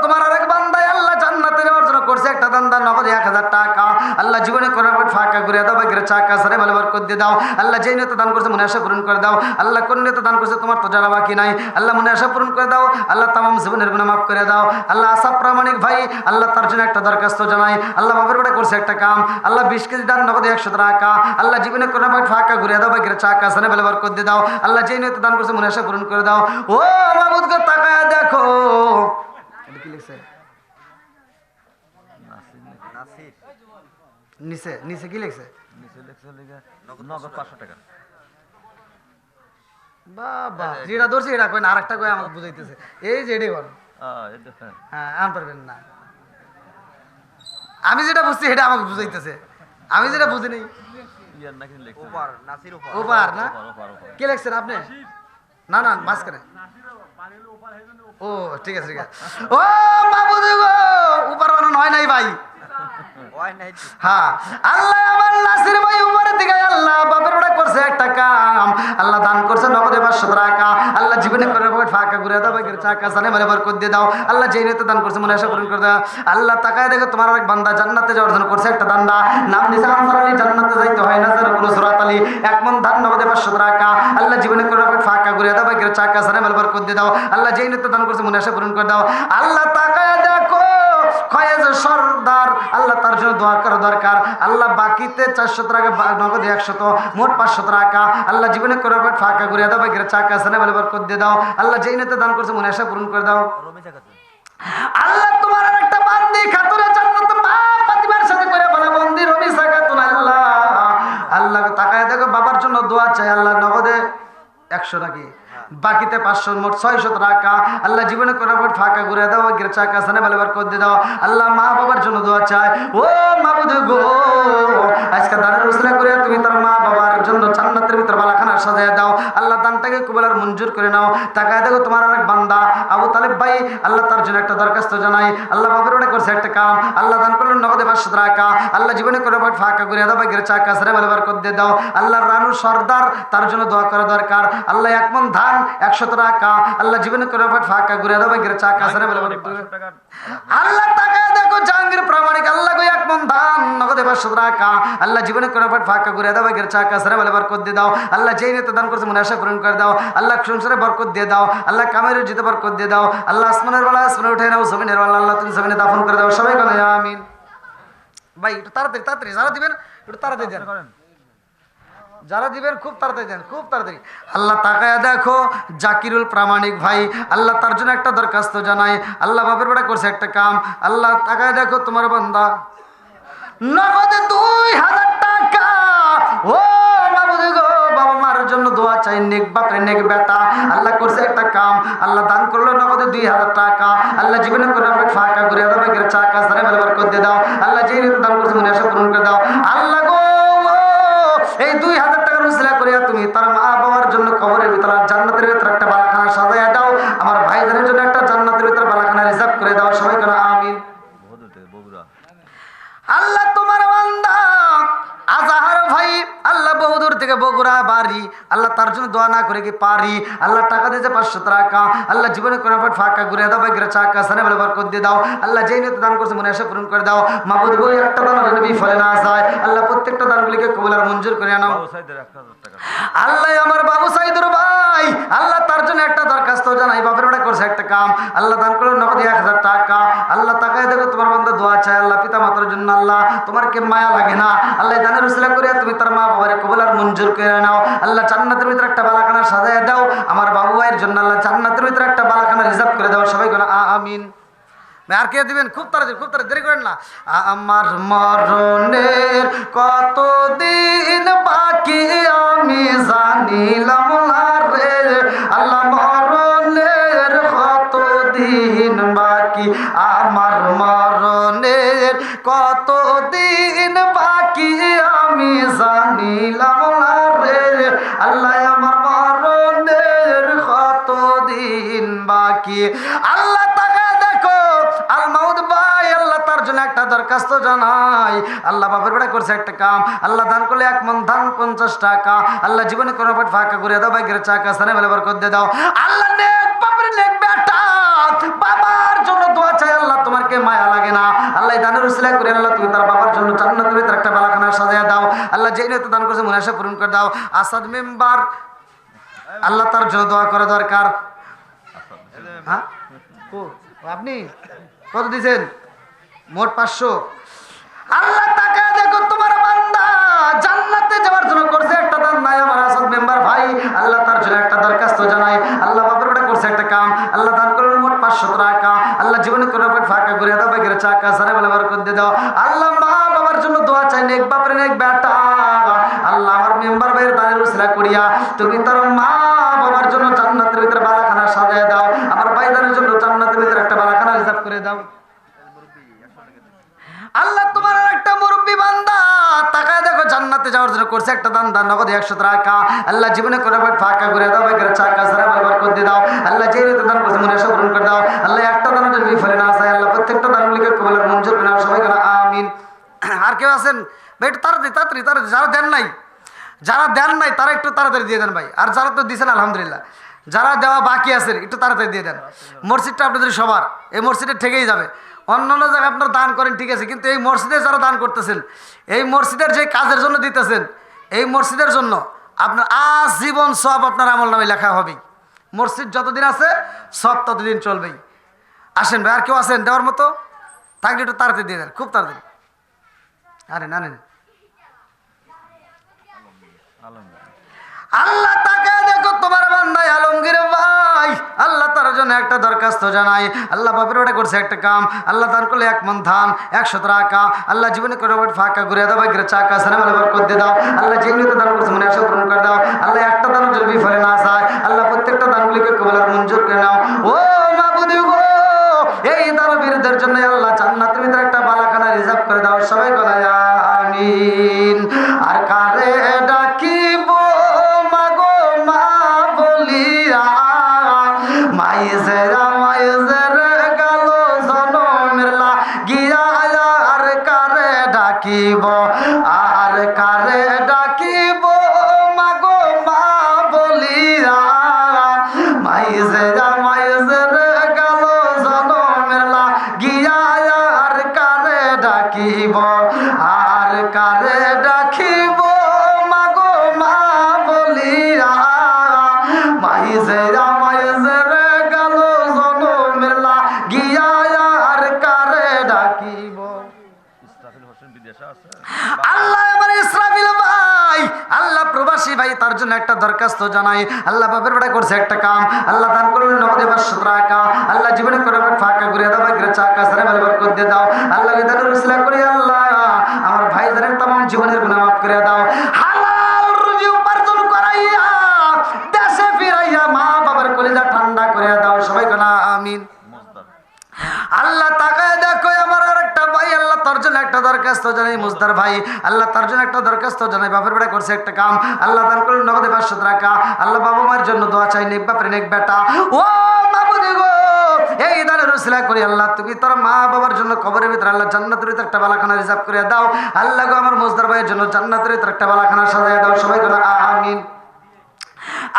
Speaker 1: তোমার আরেক বান্দায় আল্লাহ জান্নাতে যাওয়ার জন্য করছে একটা দান্দা, নগদে 1000 টাকা। আল্লাহ জীবনে করে ফাঁকা ঘুরে দাও, বাইকের চাকা সারে বলে বরকত দিয়ে দাও। আল্লাহ যেই নিয়তে দান করছে মনে আশা পূরণ করে দাও। আল্লাহ কোন নিয়তে দান করছে তোমার তো জানা বাকি নাই। আল্লাহ মনে আশা পূরণ করে দাও। আল্লাহ তামাম জীবনের গুনাহ মাফ করে দাও। আল্লাহ আশা প্রামাণিক ভাই, আল্লাহ তার জন্য একটা দরখাস্ত জানাই। আল্লাহ বাবার বেটা করছে একটা কাম, আল্লাহ 20 কেজি দান, নগদে 100 টাকা। আল্লাহ জীবনে কোনো ফাঁকা ঘুরে দাও, বাইকের চাকা সারে বলে বরকত দিয়ে দাও। আল্লাহ যেই নিয়তে দান করছে মনে আশা পূরণ করে দাও। ও মাবুদ গো, তাকায় দেখো, কি লিখছে নিচে, নিচে কি লিখছে?
Speaker 2: নগদ 500 টাকা।
Speaker 1: বাবা, যেটা ধরছি এটা কই না, আরেকটা কই আমাকে বুঝাইতেছে। এই যে এটাই বল, হ্যাঁ আন পারবেন না। আমি যেটা বুঝছি সেটা আমাকে বুঝাইতেছে, আমি যেটা বুঝি নাই। ওপার না, কে লিখছেন আপনি? না না, মাঝখানে। ও ঠিক আছে, ঠিক আছে। ও মাবুদ গো, উপর বানানো হয় নাই ভাই। হ্যাঁ, আল্লাহ আমার নাসির ভাই উপরের দিকে আল্লাহ বাপের ওটা করছে একটা কাম, আল্লাহ দান করছে নগদে 500 টাকা। আল্লাহ জীবনে করে ফাঁকা ঘুরে দাও, বাইকের চাকা সানে মানে বরকত দিয়ে দাও। আল্লাহ যেই নিয়তে দান করছে মনে আশা পূরণ করে দাও। আল্লাহ তাকায় দেখো, তোমার এক বান্দা জান্নাতে যাওয়ার জন্য করছে একটা দান্দা, নাম দিছে আনসার আলী, জান্নাতে যাইতে হয় না যার কোনো সুরাত আলী। 1 মণ ধান, নগদে 500 টাকা। আল্লাহ জীবনে করে ফাঁকা ঘুরে দাও, বাইকের চাকা সানে মানে বরকত দিয়ে দাও। আল্লাহ যেই নিয়তে দান করছে মনে আশা পূরণ করে দাও। আল্লাহ তাকায় দেখো, খয়েজ সর্দার, আল্লাহ তার জন্য দোয়া করা দরকার। আল্লাহ বাকিতে 400 টাকা, নগদে 100, মোট 500 টাকা। আল্লাহ জীবনে করে ফাঁকা ঘুরিয়ে দাও, বাইকের চাকা সানে বলে বরকত দিয়ে দাও। আল্লাহ যেই নেতে দান করছে মনে আশা পূরণ করে দাও। আল্লাহ তোমার আর একটা বান্দি খাতুনে জান্নাত মা ফাতিমার সাথে করে বলা বন্দি রমিসা খাতুন, আল্লাহ আল্লাহ তাকায় দেখো বাবার জন্য দোয়া চাই। আল্লাহ নগদে 100 নাকি, বাকিতে 500, মোট 600 টাকা। আল্লাহ জীবনে করে ফাঁকা ঘুরে দাও, বাইকের চাকা সানে বলে বরকত দিয়ে দাও। আল্লাহ মা বাবার জন্য দোয়া চাই। ও মাবুদ গো, আজকে দানের উসিলা করে তুমি তার মা বাবার জন্য জান্নাতের ভিতর বালাখানা সাজায় দাও। আল্লাহ দানটাকে কবুল আর মঞ্জুর করে নাও। তাকায় দেখো তোমার অনেক বান্দা আবু তালেব ভাই, আল্লাহ তার জন্য একটা দরখাস্ত জানাই। আল্লাহ বাবার ওটা করছে একটা কাম, আল্লাহ দান করলেন নগদে 500 টাকা। আল্লাহ জীবনে করে ফাঁকা করে দাও, বাইকের চাকা সারে বলে বরকত দিয়ে দাও। আল্লাহ রানু সর্দার, তার জন্য দোয়া করা দরকার। আল্লাহ 1 মণ ধান 100 টাকা। আল্লাহ জীবনে করে ফাঁকা করে দাও, বাইকের চাকা সারে বলে বরকত দিয়ে দাও। আল্লাহ তাকায় দেখো জাহাঙ্গীর প্রামাণিক, আল্লাহ গো 1 মণ ধান নগদে 500 টাকা। আল্লাহ জীবনে করে ফাঁকা করে দাও, বাইকের চাকা সারে বলে বরকত দিয়ে দাও। আল্লাহ যেই নেতা দান করছে মনে আশা পূরণ করে দাও। আল্লাহ সংসারে বরকত দিয়ে দাও। আল্লাহ কামের জিতে বরকত দিয়ে দাও। আল্লাহ আসমানের বেলা আসমানে উঠে নাও, জমিনের বেলা আল্লাহ তুমি জমিনে দাফন করে দাও। সবাই বলে আমিন। ভাই একটু তাড়াতাড়ি তাড়াতাড়ি যারা দিবেন একটু তাড়াতাড়ি দেন, যারা দিবেন খুব তাড়াতাড়ি দেন, খুব তাড়াতাড়ি। আল্লাহ তাকায় দেখো জাকিরুল প্রামাণিক ভাই, আল্লাহ তার জন্য একটা দরখাস্ত জানাই। আল্লাহ বাপের বেটা করছে একটা কাম, আল্লাহ তাকায় দেখো তোমার বান্দা নগদে 2000 টাকা। ও মাবুদ গো, বাবা মার জন্য দোয়া চাই, নেক বাপরে নেক বেটা। আল্লাহ করছে একটা কাম, আল্লাহ দান করলো নগদে 2000 টাকা। আল্লাহ জীবনে করে ফাঁকা করে দাও, বাইকের চাকা সারে বলে বরকত দিয়ে দাও। আল্লাহ যেই নেতা দান করছে মনে আশা পূরণ করে দাও। আল্লাহ গো, এই 2000 টাকার উসিলা করিয়া তুমি তার মা বাবার জন্য কবরের ভিতরে জান্নাতের ভিতরে একটা বালাখানা সাজাইয়া দাও। আমার ভাইজানের জন্য একটা জান্নাতের ভিতরে বালাখানা রিজার্ভ করে দাও। সবাই কেন আমিন। আল্লাহ তোমার বান্দা আজাহার ভাই, আল্লাহ বহুদূর থেকে বগুড়া বাড়ি, আল্লাহ তার জন্য দোয়া না করে কি পারি। আল্লাহ টাকা দিয়েছে 500 টাকা। আল্লাহ জীবনে কোনো ফাঁকা ঘুরে দাও, বাইকের চাকা সানে বলে বরকত দিয়ে দাও। আল্লাহ যেই নিয়তে দান করছে মনে আশা পূরণ করে দাও। মাবুদ গো, একটা দান যেন বিফলে না যায়। আল্লাহ প্রত্যেকটা দানগুলিকে কবুল আর মঞ্জুর করে নাও। আল্লাহ আমার বাবু সাইদুর ভাই, আল্লাহ তার জন্য একটা দরখাস্ত জানাই। বাপের বেটা করছে একটা কাম, আল্লাহ দান করলো নগদ 1000 টাকা। আল্লাহ তাকায় দেখো তোমার বান্দা দোয়া চায়। আল্লাহ পিতা মাতার জন্য আল্লাহ তোমার কে মায়া লাগে না। আল্লাহ দানের উসিলা করে তুমি তার মা বাবার কবুল আর মঞ্জুর করে নাও। আল্লাহ জান্নাতের ভিতরে একটা বালাখানা সাজায় দাও। আমার বাবু ভাইয়ের জন্য আল্লাহ জান্নাতের ভিতরে একটা বালাখানা রিজার্ভ করে দাও। সবাই বলো আমিন। আর কে দিবেন খুব তাড়াতাড়ি, খুব তাড়াতাড়ি, দেরি করেন না। আমার মরণের কতদিন বাকি আমি জানিলাম না রে। আল্লাহ মরণের কতদিন বাকি, আমার মরণের কতদিন বাকি আমি জানিলাম না রে। আল্লাহ আমার মরণের কতদিন বাকি। আল্লাহ একটা দরখাস্ত জানাই। আল্লাহ বাপের বেটা করছে একটা কাম, আল্লাহ দান করলে 1 মণ ধান 50 টাকা। আল্লাহ জীবনে কোনো ফাঁকা করে দাও, বাইকের চাকা সানে বলে বরকত দিয়ে দাও। আল্লাহ নেক বাপের নেক বেটা বাবার জন্য দোয়া চাই। আল্লাহ তোমার কে মায়া লাগে না। আল্লাহ দানের উসিলা করে আল্লাহ তুমি তার বাবার জন্য জান্নাতের ভিতরে একটা বালাখানা সাজায়া দাও। আল্লাহ যেই নিয়তে দান করছে মনে আশা পূরণ করে দাও। আসাদ মেম্বার, আল্লাহ তার জন্য দোয়া করা দরকার। হ্যাঁ আপনি কত দিয়েছেন? মোট 500। আল্লাহ তাকায় দেখো তোমার বান্দা জান্নাতে যাওয়ার জন্য করছে একটা দান নাই। আমার আসাদ মেম্বার ভাই, আল্লাহ তার জন্য একটা দরখাস্ত জানাই। আল্লাহ বাপের বেটা করছে একটা কাম, আল্লাহ দান করলেন মোট 500 টাকা। আল্লাহ জীবনে কোনো ফাঁকা করে দাও, বাইকের চাকা সারে বলে বরকত দিয়ে দাও। আল্লাহ মা বাবার জন্য দোয়া চাই, নেক বাপের নেক বেটা। আল্লাহ আমার মেম্বার ভাইয়ের দানের উসিলা করিয়া তুমি তার মা বাবার জন্য জান্নাতের ভিতরে বালাখানা সাজায় দাও। আমার ভাইজানের জন্য জান্নাতের ভিতরে একটা বালাখানা রিজার্ভ করে দাও। আল্লাহ তোমার একটা মুরব্বী বান্দা তাকায় দেখো জান্নাতে যাওয়ার জন্য করছে একটা দান, দান নগদ 100 টাকা। আল্লাহ জীবনে কোনো ফাঁকা করে দাও, বাইকের চাকা সারা বরকত দিয়ে দাও। আল্লাহ যেই নিয়তে দান করছে মনে আশা পূরণ করে দাও। আল্লাহ একটা দানের জন্য বিফলে না যায়। আল্লাহ প্রত্যেকটা দানগুলিকে কবুল আর মঞ্জুর করে নাও। সবাই বলো আমিন। আর কেউ আছেন ভাই? একটু তাড়াতাড়ি তাড়াতাড়ি তাড়াতাড়ি। যারা দেন নাই তারা একটু তাড়াতাড়ি দিয়ে দেন ভাই। আর যারা তো দিয়েছেন আলহামদুলিল্লাহ, যারা দেওয়া বাকি আছেন একটু তাড়াতাড়ি দিয়ে দেন। মসজিদটা আপনাদের সবার, এই মসজিদে ঠেকেই যাবে। অন্যান্য জায়গায় আপনারা দান করেন ঠিক আছে, কিন্তু এই মসজিদে যারা দান করতেছেন, এই মসজিদের যে কাজের জন্য দিতেছেন, এই মসজিদের জন্য আপনার আজীবন সব আপনার আমল নামে লেখা হবেই। মসজিদ যতদিন আছে সব ততদিন চলবেই। আসেন ভাই, আর কেউ আছেন দেওয়ার মতো? থাকলে একটু তাড়াতাড়ি দিয়ে দেন, খুব তাড়াতাড়ি। আরে না না না। আল্লাহ তাকে দেখো তোমার বান্দায় আলমগীর ভাই আল্লাহ তার জন্য একটা দরখাস্ত জানাই। আল্লাহ বাপের ওটা করছে একটা কাম, আল্লাহ দান করলে 1 মণ ধান 100 টাকা আল্লাহ জীবনে করে ফাঁকা ঘুরে দাও, বাইকের চাকা সালাম করতে দাও। আল্লাহ যেগুলোতে দান করছে মনে আশা পূরণ করে দাও। আল্লাহ একটা দান যদি বিফলে না যায় আল্লাহ প্রত্যেকটা দানগুলিকে কবুল আর মঞ্জুর করে নাও। ও মাবুদি গো, এই দানবীরদের জন্য আল্লাহ জান্নাতের ভিতরে একটা বালাখানা রিজার্ভ করে দাও। সবাই বলে আমিন। আর কারে ডাকিব মাগো মা বলিয়া, মাইজেরা মাইজের গেল জনমের লাগিয়া, আর কারে ডাকিব, আর কারে ডাকিব মাগো মা বলিয়া, মাইজেরা মাইজের গেল জনমের লাগিয়া, আর কারে ডাকিব, আর কারে ডাকিব মাগো মা বলিয়া, মাইজেরা মাইজের গেল জনমের লাগিয়া, আর কারে ডাকিব। আল্লাহ আমার ইসরাফিল ভাই আল্লাহ প্রবাসী ভাই তার জন্য একটা দরখাস্ত জানাই। আল্লাহ বাপের বেটা করছে একটা কাম, আল্লাহ দান করলেন নগদে 500 টাকা আল্লাহ জীবনে করে ফাঁকা ঘুরে দাও, বাইকের চাকা সারে ভালো বরকত দিয়ে দাও। আল্লাহ দানের উসিলা করি আল্লাহ আমার ভাইদের तमाम জীবনের গুনাহ মাফ করে দাও। হালাল রুজি উপার্জন করাইয়া দেশে ফিরাইয়া মা বাবার কলিজা ঠান্ডা করে দাও। সবাই কোনা আমিন। আল্লাহ তাকায় দেখো আমার আর একটা ভাই আল্লাহ তার জন্য একটা দরখাস্ত জানাই। মুজদার ভাই আল্লাহ তার জন্য একটা দরখাস্ত জানাই। বাপের বেটা করছে একটা কাম, আল্লাহ দান করলেন নগদে 500 টাকা আল্লাহ বাবা মায়ের জন্য দোয়া চাই। নেক বাপের নেক বেটা। ও মাবুদি গো, এই দানের উসিলা করি আল্লাহ তুমি তোর মা বাবার জন্য কবরের ভিতরে আল্লাহ জান্নাতের ভিতরে একটা বালাখানা রিজার্ভ করে দাও। আল্লাহ গো আমার মুজদার ভাইয়ের জন্য জান্নাতের ভিতরে একটা বালাখানা সাজায় দাও। সবাই বলো আমিন।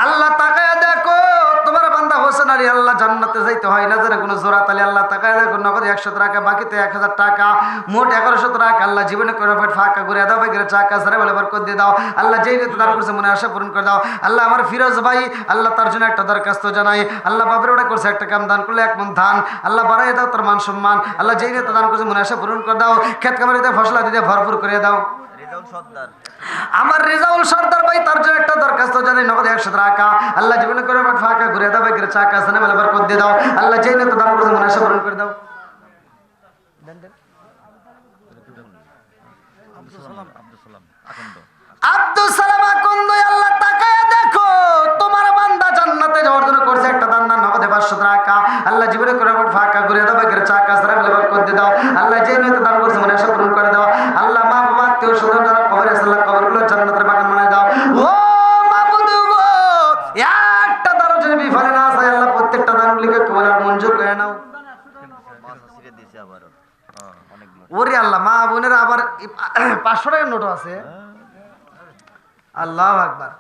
Speaker 1: আল্লাহ তাকায় দেখো তোমার বান্দা হোসেন আলী আল্লাহ জান্নাতে যাইতে হয় না জানে কোনো জোরাত আলী আল্লাহ তাকায় দেখো নগদ 100 টাকা বাকিতে 1000 টাকা মোট 1100 টাকা আল্লাহ জীবনে করে ফাঁকা ঘুরে দাও, বাইকের চাকা সারে বলে বরকত দিয়ে দাও। আল্লাহ যেই নিতে দান করছে মনে আশা পূরণ করে দাও। আল্লাহ আমার ফিরোজ ভাই আল্লাহ তার জন্য একটা দরখাস্ত জানাই। আল্লাহ বাপের ওটা করছে একটা কাম, দান করলে 1 মণ ধান আল্লাহ বাড়াই দাও তার মান সম্মান। আল্লাহ যেই নিতে দান করছে মনে আশা পূরণ করে দাও। ক্ষেত কামারিতে ফসলা দিতে ভরপুর করে দাও। আমার রেজাউল সর্দার ভাই তার জন্য একটা দরখাস্ত জানি নগদ 100 টাকা আল্লাহ জীবনে করে ফাঁকা ঘুরে দাও, বাইকের চাকা সানে বলে বরকত দিয়ে দাও। আল্লাহ যেই নিতে দান করছে মনে আশা পূরণ করে দাও। আব্দুল সালাম আকন্দ আল্লাহ তাকায় দেখো তোমার বান্দা জান্নাতে যাওয়ার জন্য করছে একটা দান নগদে 500 টাকা আল্লাহ জীবনে করে ফাঁকা ঘুরে দাও, বাইকের চাকা সানে বলে বরকত দিয়ে দাও। আল্লাহ যেই নিতে দান করছে মনে আশা পূরণ করে দাও। আল্লাহ মা বাবা আত্মীয় স্বজন যারা কবরে আছে আল্লাহ কবরগুলো জান্নাতের বাগান বানায় দাও। ও মাবুদু গো, একটা দানও যদি বিফলে না যায় আল্লাহ প্রত্যেকটা দানগুলিকে কবুল আর মঞ্জুর করে নাও। ওরে আল্লাহ মা বোনের আবার 500 টাকার নোটও আছে। আল্লাহু আকবার,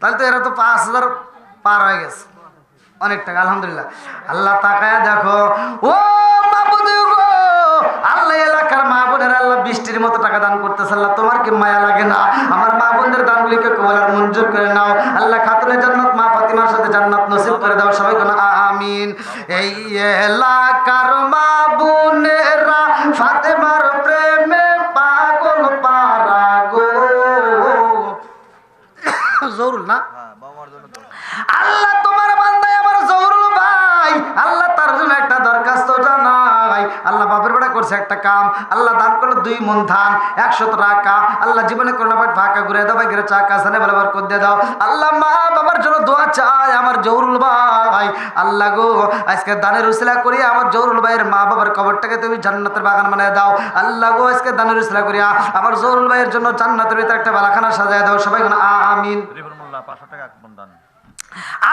Speaker 1: তাহলে তো এরা তো 5000 পার হয়ে গেছে, অনেক টাকা আলহামদুলিল্লাহ। আল্লাহ তাকায় দেখো ও মাবুদু গো, আল্লাহ এলাকার মা বোনের আল্লাহ বৃষ্টির মতো টাকা দান করতেছে। আল্লাহ তোমার কি মায়া লাগে না? আমার মা বোনদের দানগুলিকে কবুল আর মঞ্জুর করে নাও। আল্লাহ খাতুনে জান্নাত মা ফাতিমার সাথে জান্নাত নসিব করে দাও। সবাই কোন আমিন। এই এলাকার মা বোনেরা ফাতেমার প্রেমে পাগল পারা গো। জরুর না আল্লাহ তোমার বান্দায় আমার জহুরুল ভাই আল্লাহ তার জন্য একটা দরখাস্ত জানাই। আল্লাহ বাপের বেটা করছে একটা কাম, আল্লাহ দান করলো 2 মণ ধান 100 টাকা আল্লাহ জীবনে করোনা ভাই ফাঁকা ঘুরে দাও, বাইকের চাকা সানে বলে বরকত দিয়ে দাও। আল্লাহ মা বাবার জন্য দোয়া চাই আমার জহুরুল ভাই। আল্লাহ গো আজকে দানের উসিলা করিয়া আমার জহুরুল ভাইয়ের মা বাবার কবরটাকে তুমি জান্নাতের বাগান বানিয়ে দাও। আল্লাহ গো আজকে দানের উসিলা করিয়া আমার জহুরুল ভাইয়ের জন্য জান্নাতের ভিতরে একটা বালাখানা সাজায় দাও। সবাই আমিন।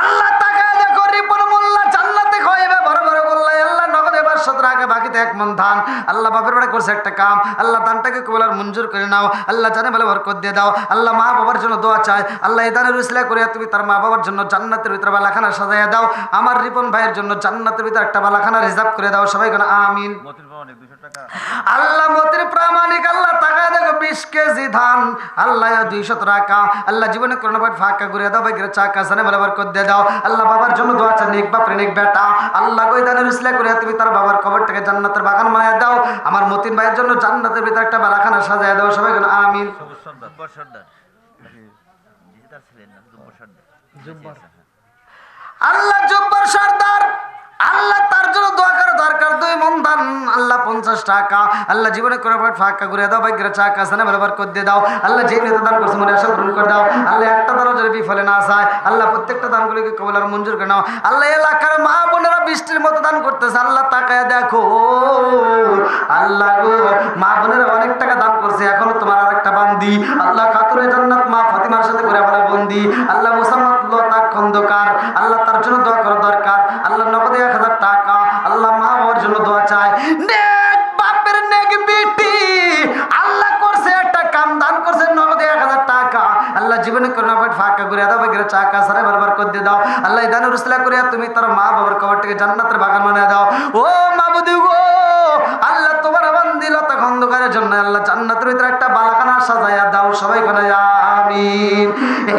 Speaker 1: আল্লাহ তাকায় দেখো রিপন মোল্লা জান্নাতে খাইবে বড় বড় গোল্লাই আল্লাহ নগদে 500 টাকা বাকিতে 1 মণ ধান আল্লাহ বাপের বেটা করছে একটা কাম, আল্লাহ দানটাকে কবুল আর মঞ্জুর করে নাও। আল্লাহ জানে বলে বরকত দিয়ে দাও। আল্লাহ মা বাবার জন্য দোয়া চাই। আল্লাহ এই দানের উসিলা করিয়া তুমি তার মা বাবার জন্য জান্নাতের ভিতরে বালাখানা সাজাইয়া দাও। আমার রিপন ভাইয়ের জন্য জান্নাতের ভিতরে একটা বালাখানা রিজার্ভ করে দাও। সবাই কোন আমিন। আল্লাহ মতির প্রামাণিক আল্লাহ তাকায় দেখো 20 কেজি ধান, আল্লাহ 200 টাকা, আল্লাহ জীবনে করোনা পাট ফাঁকা করে দাও, ভাগ্যের চাকা সানে বলে বরকত দিয়ে দাও। আল্লাহ বাবার জন্য দোয়া চান, নেক বাপ নেক বেটা, আল্লাহ গো দানের উসলা করে তুমি তার বাবার কবরটাকে জান্নাতের বাগান বানায় দাও। আমার মতিন ভাইয়ের জন্য জান্নাতের ভিতরে একটা বালাখানা সাজায় দাও, সবাই বলেন আমিন।
Speaker 2: জুব্বার সর্দার তার ছিলেন না, জুব্বার সর্দার।
Speaker 1: আল্লাহ জব্বার সর্দার, আল্লাহ তার জন্য দোয়া করো, দরকার 2 মন ধান, আল্লাহ 50 টাকা, আল্লাহ জীবনে করে ফাঁকা করে দাও, ভাগ্যের চাকা সানে বরাবর করে দিয়ে দাও। আল্লাহ যে নেতা দান করছে মনে আশা পূরণ করে দাও। আল্লাহ একটা দানও যদি বিফলে না যায়, আল্লাহ প্রত্যেকটা দানগুলিকে কবুল আর মঞ্জুর করে নাও। আল্লাহ এলাকার মা বোনেরা বৃষ্টির মতো দান করতেছে, আল্লাহ তাকায় দেখো। আল্লাহ গো মা বোনেরা অনেক টাকা দান করছে, এখনো তোমার আরেকটা বান্দি আল্লাহ খাতুনে জান্নাত মা ফাতিমার সাথে করে বলা বন্দি, আল্লাহ মুসাম্মদ লতা খন্দকার, আল্লাহ তার জন্য দোয়া করা দরকার। আল্লাহ নগদে 1000 টাকা, আল্লাহ মা বাবার জন্য দোয়া চায়। নেক বাপের নেক বেটি, আল্লাহ করছে একটা কাম দান করছে নগদে 1000 টাকা, আল্লাহ জীবনে করোনা পাট ফাঁকা করে দাও, ভাগ্যের চাকা সারে বারবার করে দিয়ে দাও। আল্লাহ দানের উসলা করে তুমি তার মা বাবার কবরটাকে জান্নাতের বাগান বানিয়ে দাও। ও মাবুদি গো, আল্লাহ তোমার বান্দি লতা খন্দকারের জন্য আল্লাহ জান্নাতের ভিতরে একটা বালাখানা সাজাইয়া দাও, সবাই বলে আমিন।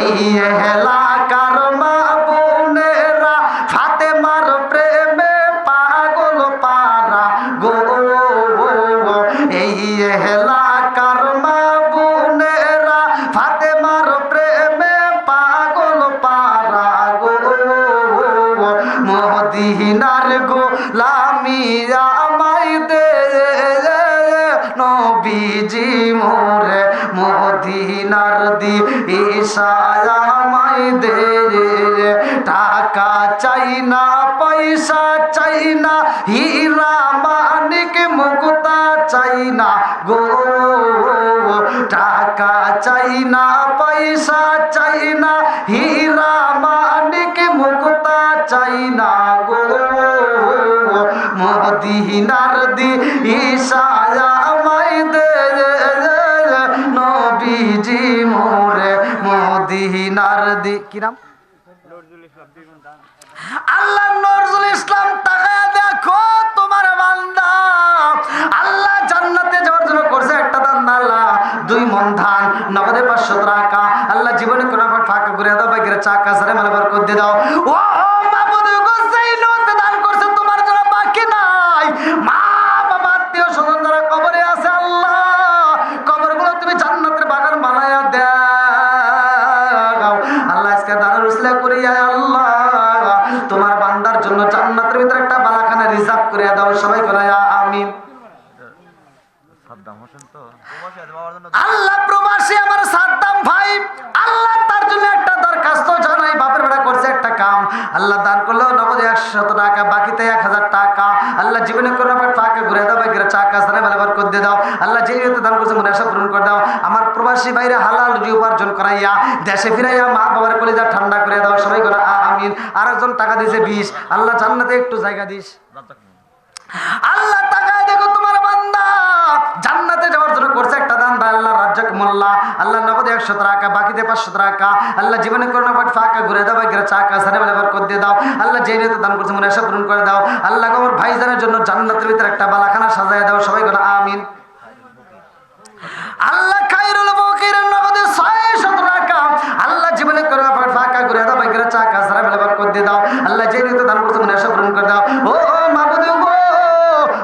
Speaker 1: এই এলাকার মা বোনেরা ফাতেমার প্রেমে পাগল পারা গো, এই এলাকার মা বোনেরা ফাতেমার প্রেমে পাগল পারা গো, মদিনার গোলামি আমায় দে নবীজি মোরে, মদিনার দিশায় আমায় দে, টাকা চাই না পয়সা চাই না, হীরা মানিক মুক্তা চাই না গো, টাকা চাই না পয়সা চাই না, হীরা মানিক মুক্তা চাই না গো, মদিনার দিশায় আমায় দে নবীজি মোরে, মদিনার কি নাম আল্লাহ নজরুল ইসলাম, তাকায় দেখো তোমার বান্দা আল্লাহ জান্নাতে যাওয়ার জন্য করছে একটা দান, আল্লাহ 2 মন ধান, নগদে 500 টাকা, আল্লাহ জীবনে কোনো ফাঁকা করে দাও, ভাগ্যের চাকা সারে মালা বরকত দিয়ে দাও। ও মাবুদ গো, যেই লোক দান করছে তোমার জন্য বাকি নাই, মা বাবা আত্মীয় স্বজন যারা কবরে আছে, আল্লাহ কবরগুলো তুমি জান্নাতের বাগান বানায়া দাও। আল্লাহ আজকে দানের উসলা করিয়া আল্লাহ তোমার বান্দার জন্য জান্নাতের ভিতরে একটা বালাখানা রিজার্ভ করে দাও, সবাই বলে আমিন।
Speaker 2: সাদ্দাম হোসেন তো প্রবাসী আছে, বাবার জন্য
Speaker 1: আল্লাহ প্রবাসী আমার সাদ্দাম ভাই, আল্লাহ তার জন্য একটা দরখাস্ত জানাই, বাপের বেড়া করছে একটা কাম, আল্লাহ দান করলেও নগদে 100 টাকা, বাকিতে 1000 টাকা, আল্লাহ জীবনে কোনো ফাঁকা ঘুরে দাও, ভাগ্যের চাকা সানে বারবার করে দিয়ে দাও। আল্লাহ যে দান করছে মনে আশা পূরণ করে দাও। আমার প্রবাসী ভাইরা হালাল রুজি উপার্জন করাইয়া দেশে ফিরাইয়া মা বাবার কলিজা ঠান্ডা করে দাও, সবাই করে আমিন। আরেকজন টাকা দিয়েছে 20, আল্লাহ জান্নাতে একটু জায়গা দিস। আল্লাহ তাকায় দেখো তোমার বান্দা জান্নাতে যাওয়ার জন্য করছে একটা দান, আল্লাহ রাজ্জাক মোল্লা, আল্লাহ নগদে 100 টাকা, বাকিতে 500 টাকা, আল্লাহ জীবনে করোনা পাট ফাঁকা ঘুরে দাও, ভাগ্যের চাকা সারে বারবার করে দিয়ে দাও। আল্লাহ যে নিয়তে দান করছে মনে আশা পূরণ করে দাও। আল্লাহ আমার ভাইজানের জন্য জান্নাতের ভিতরে একটা বালাখানা সাজায় দাও, সবাই বলে আমিন। আল্লাহ খায়রুল বকিরের নগদে 600 টাকা, আল্লাহ জীবনে করোনা পাট ফাঁকা ঘুরে দাও, ভাগ্যের চাকা সারে বারবার করে দিয়ে দাও। আল্লাহ যে নিয়তে দান করছে মনে আশা পূরণ করে দাও। ও মাবুদ গো,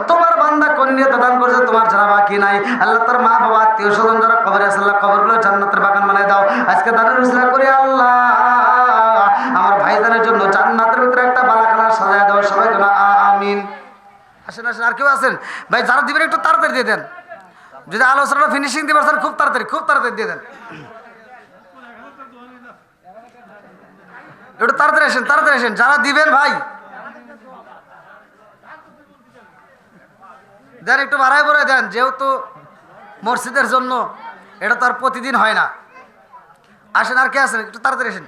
Speaker 1: তোমার বান্দা কোন নিয়তে দান করছে তোমার ছাড়া বাকি নাই, আল্লাহ তার মা বাবা আত্মীয় স্বজন যারা কবরে আছে, আল্লাহ কবরগুলো জান্নাতের বাগান বানায় দাও। আজকে দানের উসলা করে আল্লাহ আমার ভাইজানের জন্য জান্নাতের ভিতরে একটা বালাখানা সাজায় দাও, সবাই বলে আমিন। আসেন আসেন, আর কেউ আছেন ভাই যারা দিবেন একটু তাড়াতাড়ি দিয়ে দেন, যদি আলোচনাটা ফিনিশিং দিতে পারছেন খুব তাড়াতাড়ি দিয়ে দেন, একটু তাড়াতাড়ি আসেন যারা দিবেন ভাই দেন, একটু বাড়াই বড়াই দেন, যেহেতু মসজিদের জন্য এটা তো আর প্রতিদিন হয় না। আসেন, আর কে আসেন একটু তাড়াতাড়ি আসেন।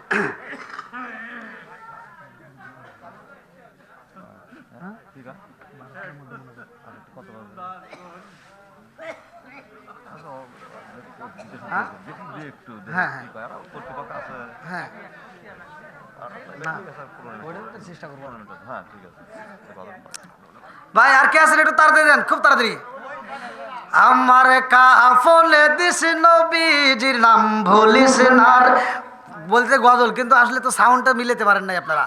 Speaker 1: হ্যাঁ হ্যাঁ চেষ্টা করবো ভাই, আর কে আছেন একটু তাড়াতাড়ি দেন, খুব তাড়াতাড়ি। আমার কাফনে দিস নবীজির নাম ভুলিস না রে। বলতে গজল, কিন্তু আসলে তো সাউন্ডটা মিলাতে পারেন নাই আপনারা।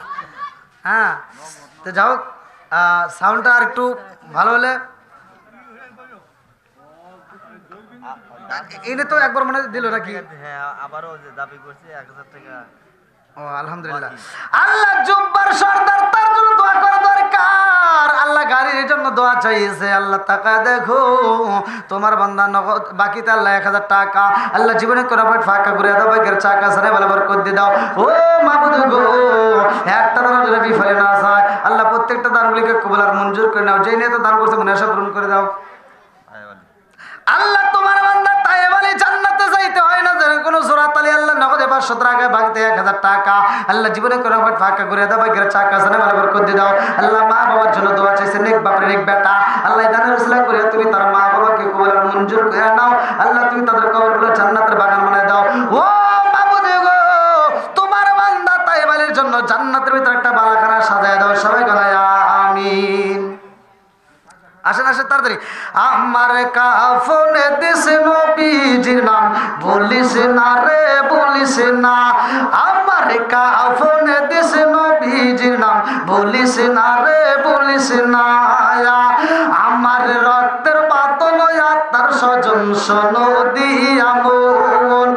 Speaker 1: হ্যাঁ, তো যাও, সাউন্ডটা আর একটু ভালো হলে। এনে তো একবার মনে হয় দিল নাকি?
Speaker 2: হ্যাঁ, আবারও যে দাবি করছে 1000 টাকা।
Speaker 1: ও আলহামদুলিল্লাহ। আল্লাহ জুব্বার সর্দার, তার জন্য দোয়া করা দরকার। আল্লাহ গাড়ির জন্য দোয়া চাইছে। আল্লাহ টাকা দেখো, তোমার বান্দা নগদ বাকিতে আল্লাহ 1000 টাকা। আল্লাহ জীবনে কোনো পয়েন্ট ফাঁকা করে দাও, বাইকের চাকা সারে ভালো বরকত দিয়ে দাও। ও মাবুদ গো, একটা দান যদি বিফলে না যায়, আল্লাহ প্রত্যেকটা দানগুলিকে কবুল আর মঞ্জুর করে নাও। যেই নিয়ে তো দান করছে মনে আশা পূরণ করে দাও। আল্লাহ তোমার বান্দা তাইয়েব আলী জান্নাতে যাইতে হয় না যেন কোনো জোরাতালি। আল্লাহ নগদে 500 টাকা, বাকিতে 1000 টাকা। আল্লাহ জীবনে কোনো পয়েন্ট ফাঁকা করে দাও, বাইকের চাকা সারে ভালো বরকত দিয়ে দাও। আল্লাহ মা বাবার জন্য দোয়া চাইছে, নেক বাপের নেক বেটা। আল্লাহ দানের উসিলা করে তুমি তার মা বাবাকে কবুল আর মঞ্জুর করে নাও। আল্লাহ তুমি তাদের কবরগুলো জান্নাতের বাগান বানায় দাও। ও মাবুদ গো, তোমার বান্দা তাইয়েব আলীর জন্য জান্নাতের ভিতরে একটা বালাখানা সাজায় দাও। সবাই গলায় আমিন। আসেন আসেন তাড়াতাড়ি। আমার কাফনে দিস নবীজির নাম বলিস না রে, বলিস না। আমার কাফনে দিস নবীজির নাম বলিস না রে, বলিস না। আমার রক্তের বাতন আত্মার স্বজন শোনো দিয়া মন।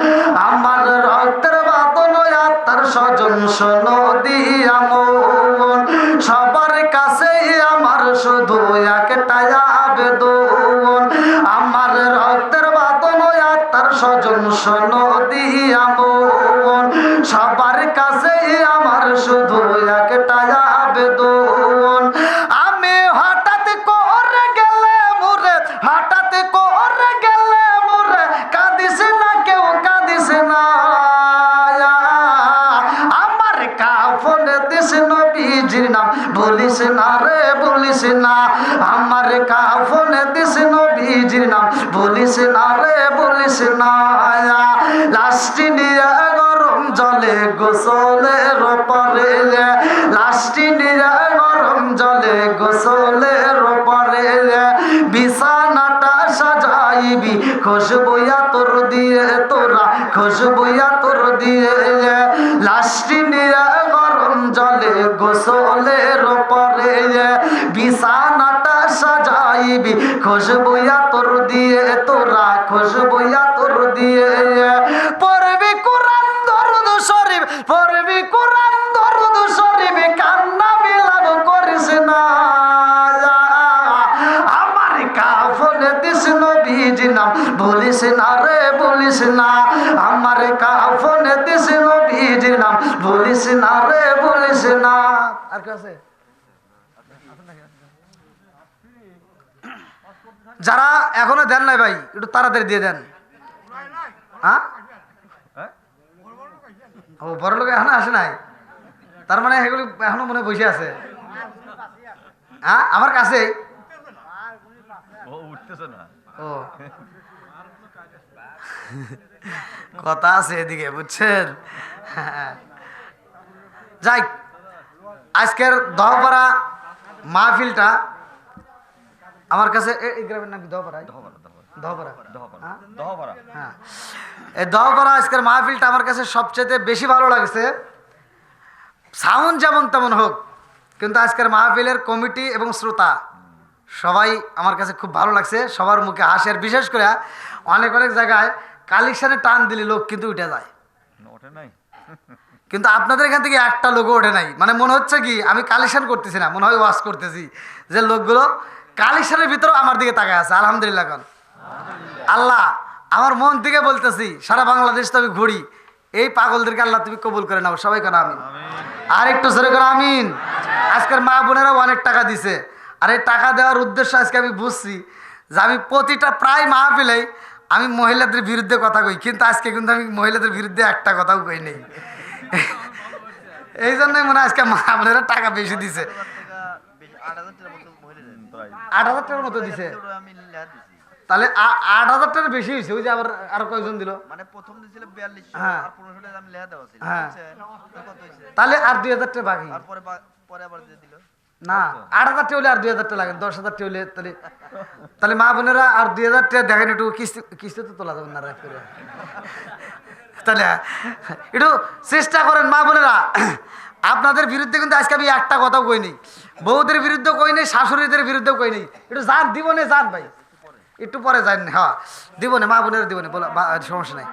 Speaker 1: আমার রক্তের বাতন আত্মার স্বজন শোনো দিয়া মন। সবার কাছে আমার শুধু একটাই আবেদন। আমার রক্তের বাঁধন আত্মার স্বজন শোনো দিয়া মন। সবার কাছে আমার শুধু একটাই আবেদন। আমি হঠাৎ করে গেলে মোরে, হঠাৎ করে গেলে মোরে, কাঁদিস না কেউ, কাঁদিস না। আমার কাফনে দিস নবীজির নাম বলিস না রে, বলিস না। আমার কাফনে দিস নবীজির নাম বলিস না রে, বলিস না। লাশটি নিয়ে গরম জলে গোসলের পরে, লাশটি নিয়ে গরম জলে গোসলের পরে, বিছানাটা সাজাইবি খুশবুয়া তোর দিয়ে, তোরা খুশবুয়া তোর দিয়ে। লাশটি নিয়ে গরম জলে গোসলের পরে, বিছানাটা সাজাইবি খুশবুয়া তোর দিয়ে, তোরা খুশবুয়া তোর দিয়ে। পড়বি কোরআন দরুদ শরীফ, পড়বি কোরআন দরুদ শরীফ, কান্না বিলাপ করিস না। আমার কাফনে দিস নবীজির নাম বলিস না রে, বলিস না। আমার কাফনে দিস নবীজির নাম বলিস না রে, বলিস না। আর কি আছে? যারা এখনো দেন নাই ভাই, একটু তাড়াতাড়ি দিয়ে দেন। হ্যাঁ, ও বড় লোক এখনো আসে নাই, তার মানে এগুলি এখনো মনে বসে আছে। হ্যাঁ, আমার কাছে ও কথা আছে এদিকে, বুঝছেন? যাই, আজকের দহপাড়া মাহফিলটা আমার কাছে, এই গ্রামের নাম কি? দহপাড়া। দহপাড়া, হ্যাঁ। এই দহপাড়া আজকের মাহফিলটা আমার কাছে সবচেয়ে বেশি ভালো লাগছে। সাউন্ড যেমন তেমন হোক, কিন্তু আজকের মাহফিলের কমিটি এবং শ্রোতা সবাই আমার কাছে খুব ভালো লাগছে। সবার মুখে হাসি, আর বিশেষ করে অনেক অনেক জায়গায় কালেকশানে টান দিলে লোক কিন্তু উঠে যায়, কিন্তু আপনাদের এখান থেকে একটা লোকও ওঠে নাই। মানে মনে হচ্ছে কি আমি কালেকশন করতেছি না, মনে হয় ওয়াজ করতেছি, যে লোকগুলো কালেকশনের ভিতরেও আমার দিকে তাকায় আছে। আলহামদুলিল্লাহ। আল্লাহ, আমার মন থেকে বলতেছি, সারা বাংলাদেশ তো আমি ঘুরি, এই পাগলদেরকে আল্লাহ তুমি কবুল করে নাও। সবাই কেন আমিন। আর একটু জোরে করে আমিন। আজকের মা বোনেরাও অনেক টাকা দিছে, আর এই টাকা দেওয়ার উদ্দেশ্য আজকে আমি বুঝছি যে আমি প্রতিটা প্রায় মাহফিলেই আমি মহিলাদের বিরুদ্ধে কথা কই, কিন্তু আজকে কিন্তু আমি মহিলাদের বিরুদ্ধে একটা কথাও কই নেই। এই জন্যই মনে হয় আজকে মা বোনেরা টাকা বেশি দিছে। 8,000 টাকার মতো দিছে, তাহলে 8,000 টাকার বেশি হয়েছে। ওই যে আবার আরো কয়েকজন দিল,
Speaker 2: মানে প্রথম দিছিল 4200
Speaker 1: হ্যাঁ,
Speaker 2: আর 1500 টাকা আমি লেখা দেওয়া ছিল,
Speaker 1: হ্যাঁ,
Speaker 2: বুঝছেন? কত হইছে?
Speaker 1: তাহলে আর 2,000 টাকা বাকি।
Speaker 2: আর পরে আবার দিয়ে দিল।
Speaker 1: না 8,000 টাকা হলে আর 2,000 টাকা লাগে, 10,000 টাকা হলে তাহলে তাহলে মা বোনেরা আর 2,000 টাকা দেখেন একটু, কিস্তি কিস্তি তো তোলা যাবে না রাত করে, তাহলে একটু চেষ্টা করেন মা বোনেরা। আপনাদের বিরুদ্ধে কিন্তু আজকে আমি একটা কথাও কই নেই, বউদের বিরুদ্ধে কই নেই, শাশুড়িদের বিরুদ্ধেও কই নেই, একটু যান দিবনে যান ভাই, একটু পরে যান, হ্যাঁ দিবনে মা বোনের দিবনে বলা সমস্যা নাই।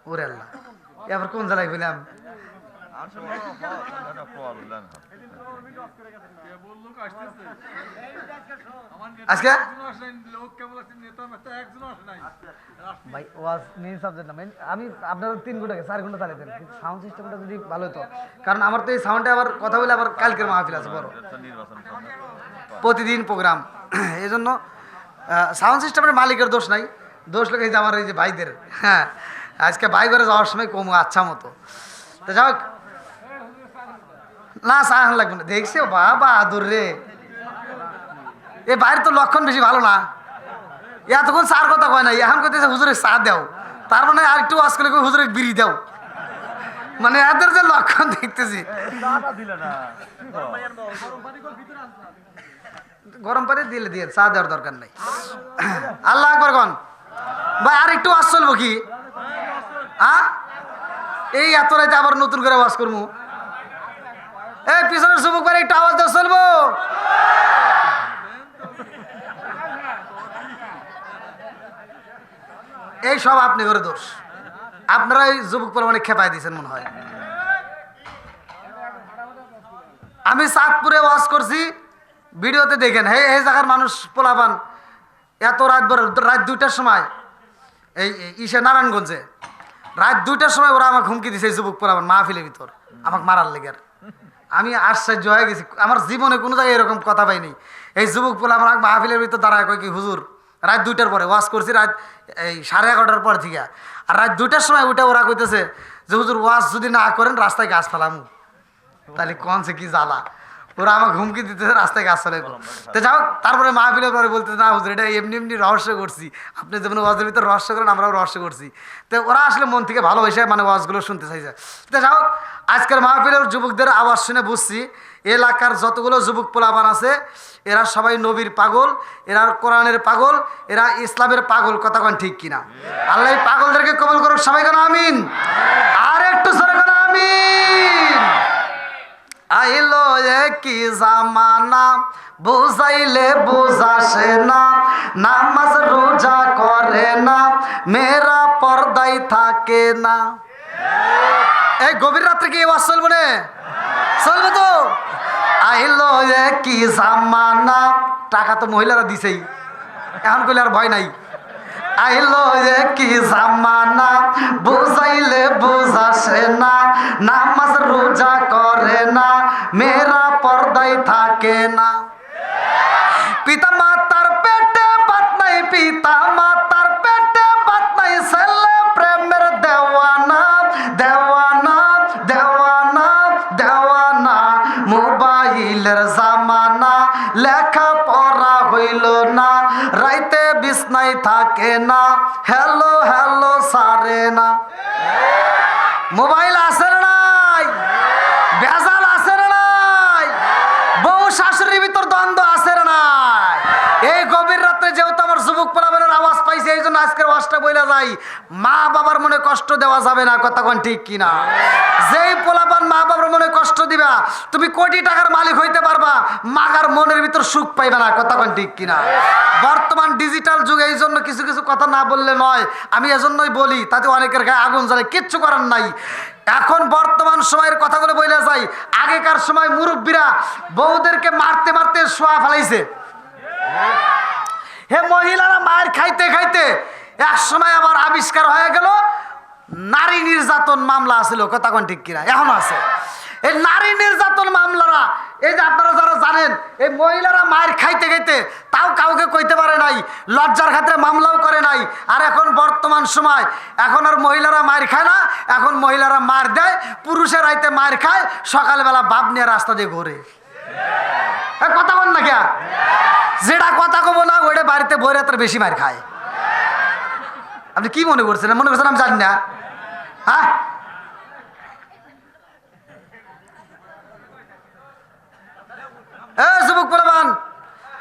Speaker 1: ওরে আল্লাহ, এবার কোন জায়গায় বললাম? আজকে ভাই ওয়াজ মেইন সাবজেক্ট না, আমি আপনার 3 ঘন্টা 4 ঘন্টা চালাতেন, কিন্তু সাউন্ড সিস্টেমটা যদি ভালো হতো, কারণ আমার তো এই সাউন্ডে আবার কথা বলে আবার কালকের মাহফিল আছে বড়, প্রতিদিন প্রোগ্রাম, এই জন্য সাউন্ড সিস্টেমের মালিকের দোষ নাই, দোষ লেগে আমার এই যে ভাইদের। হ্যাঁ আজকে ভাই ঘরে যাওয়ার সময় কমু আচ্ছা মতো, তো যাক না সাহান লাগবে না, দেখছি বাবা আদর রে, এ বাইরের তো লক্ষণ বেশি ভালো না, এতক্ষণ চার কথা কয় না, এখন করতেছে হুজুরে চা দাও, তার মানে আর একটু আজকাল হুজুরে বিড়ি দাও, মানে এদের যে লক্ষণ দেখতেছি। গরম পানি দিলে দিয়ে চা দেওয়ার দরকার নাই। আল্লাহ আকবার কন ভাই, আর একটু ওয়াজ চলবো কি? এই এত রাইতে আবার নতুন করে ওয়াজ করবো? এই পিছনের যুবক ভাই একটু আওয়াজ দাও, চলবো? এই সব আপনি করে দোষ, আপনারা এই যুবক পরিমাণে খেপাই দিয়েছেন মনে হয়। আমি চাঁদপুরে ওয়াজ করছি, ভিডিওতে দেখেন, এই জায়গার মানুষ পোলাপান এত রাত দুইটার সময়, এই ইসে নারায়ণগঞ্জে রাত 2টার সময় ওরা আমাকে হুমকি দিছে, এই যুবক পোলাপান মাহফিলের ভিতর আমাকে মারার লেগে। আমি আশ্চর্য হয়ে গেছি, আমার জীবনে কোনো জায়গায় এরকম কথা পাইনি। এই যুবক পোলাপান আমাকে মাহফিলের ভিতর দাঁড়ায় কয় কি হুজুর, রাত 2টার পরে ওয়াজ করছি, রাত এই 11:30 পর থেকে, আর রাত 2টার সময় উঠে ওরা কইতেছে যে হুজুর ওয়াজ যদি না করেন রাস্তায় গাছ ফেলামু। তাহলে কনছে কি জ্বালা, ওরা আমাকে হুমকি দিতেছে রাস্তায় গাছ ফেলাইব। তো যাও, তারপরে মাহফিলের পরে বলতেছে না হুজুর এটা এমনি এমনি রহস্য করছি, আপনি যেমন ওয়াজের ভিতরে রহস্য করেন আমরাও রহস্য করছি। তো ওরা আসলে মন থেকে ভালোবাসে মানে ওয়াজগুলো শুনতে চাইছে। তো যাও, আজকের মাহফিলের যুবকদের আওয়াজ শুনে বুঝছি এলাকার যতগুলো যুবক পোলাপান আছে এরা সবাই নবীর পাগল, এরা কোরআনের পাগল, এরা ইসলামের পাগল। কথা কোন ঠিক কিনা? আল্লাহ এই পাগলদেরকে কবুল করুক, সবাই কেন আমিন। আর একটু সরে কেন আমিন। আইলো কি জামানা বুঝাইলে বুঝাসে না, নামাজ রোজা করে না, মেয়েরা পর্দায় থাকে না। এই গভীর রাত্রে কি ওয়াজ চলবো না? চলবে তো। আইলো কি জামানা, টাকা তো মহিলারা দিছেই, এখন কইলে আর ভয় নাই। আইলো কি জামানা বুঝাইলে বুঝাসে না, নামাজ রোজা করে না, মেয়েরা পর্দায় থাকে না। পিতা মাতার পেটে ভাত নাই, পিতা মাতার পেটে ভাত নাই, ছেলে প্রেমের দেওয়ানা দেওয়ানা দেওয়ানা দেওয়ানা। মোবাইলের জামানা, লেখা পড়া হইল না, রাইতে বিছনায় থাকে না, হ্যালো হ্যালো সারে না। মোবাইল আছে না নাই? বেজাল আছে না নাই? বউ শাশুড়ির ভিতর দ্বন্দ্ব আছে না নাই? এই গভীর রাত্রে যেহেতু আমার যুবক পোলাপানের আওয়াজ পাইছে, এই জন্য আজকের ওয়াজটা বইলা যাই, মা বাবার মনে কষ্ট দেওয়া যাবে না। কথা কোন ঠিক কিনা? যেই পোলাপান মা বাবার মনে কষ্ট দিবা, তুমি কোটি টাকার মালিক হইতে পারবা, মাগার মনের ভিতর সুখ পাইবে না। কথা কোন ঠিক কিনা? বর্তমান ডিজিটাল যুগে এই জন্য কিছু কিছু কথা না বললে নয়, আমি এজন্যই বলি, তাতে অনেকের গায়ে আগুন জ্বলে, কিচ্ছু করার নাই। এখন বর্তমান সময়ের কথাগুলো বইলা যাই, আগেকার সময় মুরব্বীরা বউদেরকে মারতে মারতে শোয়া ফেলাইছে। হে মহিলারা মায়ের খাইতে খাইতে এক সময় আবার আবিষ্কার হয়ে গেল নারী নির্যাতন মামলা আছিল। কথা কোন ঠিক কিনা? এখনো আছে এই নারী নির্যাতন মামলারা। এই যে আপনারা যারা জানেন, এই মহিলারা মায়ের খাইতে খাইতে তাও কাউকে কইতে পারে নাই, লজ্জার খাতিরে মামলাও করে নাই। আর এখন বর্তমান সময় এখন আর মহিলারা মায়ের খায় না, এখন মহিলারা মার দেয়, পুরুষের রাইতে মায়ের খায়, সকালবেলা বাপ নিয়ে রাস্তা দিয়ে ঘোরে। কথা বল না কে? যেটা কথা কব না ওইটা বাড়িতে বই রাতের বেশি মার খায়। আপনি কি মনে করছেন? মনে করছেন আমি জানি না? হ্যাঁ, এ যুবক পোলাপান,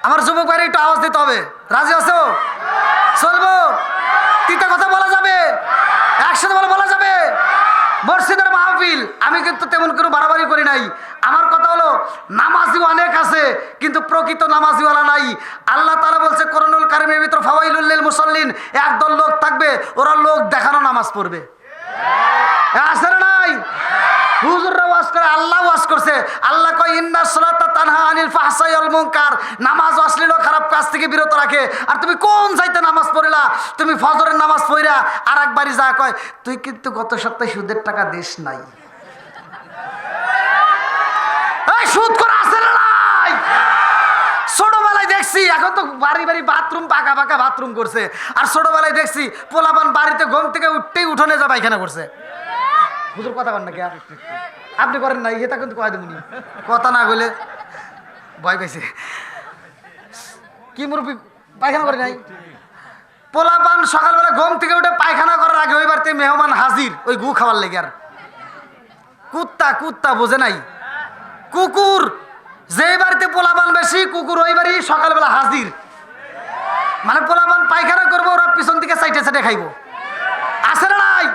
Speaker 1: আমার যুবক ভাইরে একটু আওয়াজ দিতে হবে। রাজি আছো? চলবো? তিতা কথা বলা যাবে? একসাথে বলা যাবে? মসজিদের মাহফিল, আমি কিন্তু তেমন কোনো বাড়াবাড়ি করি নাই। আমার কথা হলো, নামাজি অনেক আছে কিন্তু প্রকৃত নামাজিওয়ালা নাই। আল্লাহ তাআলা বলছে কোরআনুল কারীমের ভিতর, ফাওয়াইলুল লিল মুসাল্লিন, একদল লোক থাকবে, ওরা লোক দেখানো নামাজ পড়বে। আছে না নাই? হুজুররা ওয়াজ করে, আল্লাহ ওয়াজ করছে। আল্লাহ কয় ইন্নাস সালাতা তানহা আনিল ফাহশাই ওয়াল মুনকার, নামাজ অশ্লীল ও খারাপ কাজ থেকে বিরত রাখে। আর তুমি কোন যাইতে নামাজ পড়িলা? তুমি ফজরের নামাজ পড়িরা আর একবারই যা কয়, তুই কিন্তু গত সপ্তাহে সুদের টাকা দিস নাই। এই সুদ করে আছে না নাই? ছোটবেলায় দেখছি, এখন তো বাড়ি বাড়ি বাথরুম, পাকা পাকা বাথরুম করছে। আর ছোটবেলায় দেখছি পোলাপান বাড়িতে ঘুম থেকে উঠতেই উঠোনে যা পায়খানা করছে। হুজুর কথা কন না কে? আপনি করেন নাই? এটা কিন্তু কয় দেবনি, কথা না বলে ভয় পাইছে। কি মুরব্বী পায়খানা করে নাই? পোলাপান সকালবেলা ঘুম থেকে উঠে পায়খানা করার আগে ওই বাড়িতে মেহমান হাজির, ওই গু খাওয়ার লেগে। আর কুত্তা কুত্তা বোঝে নাই? কুকুর যেই বাড়িতে পোলাপান বেশি, কুকুর ওই বাড়ি সকালবেলা হাজির। মানে পোলাপান পায়খানা করবো, ওরা পিছন থেকে সাইটে সাইটে খাইবো। আছে না নাই?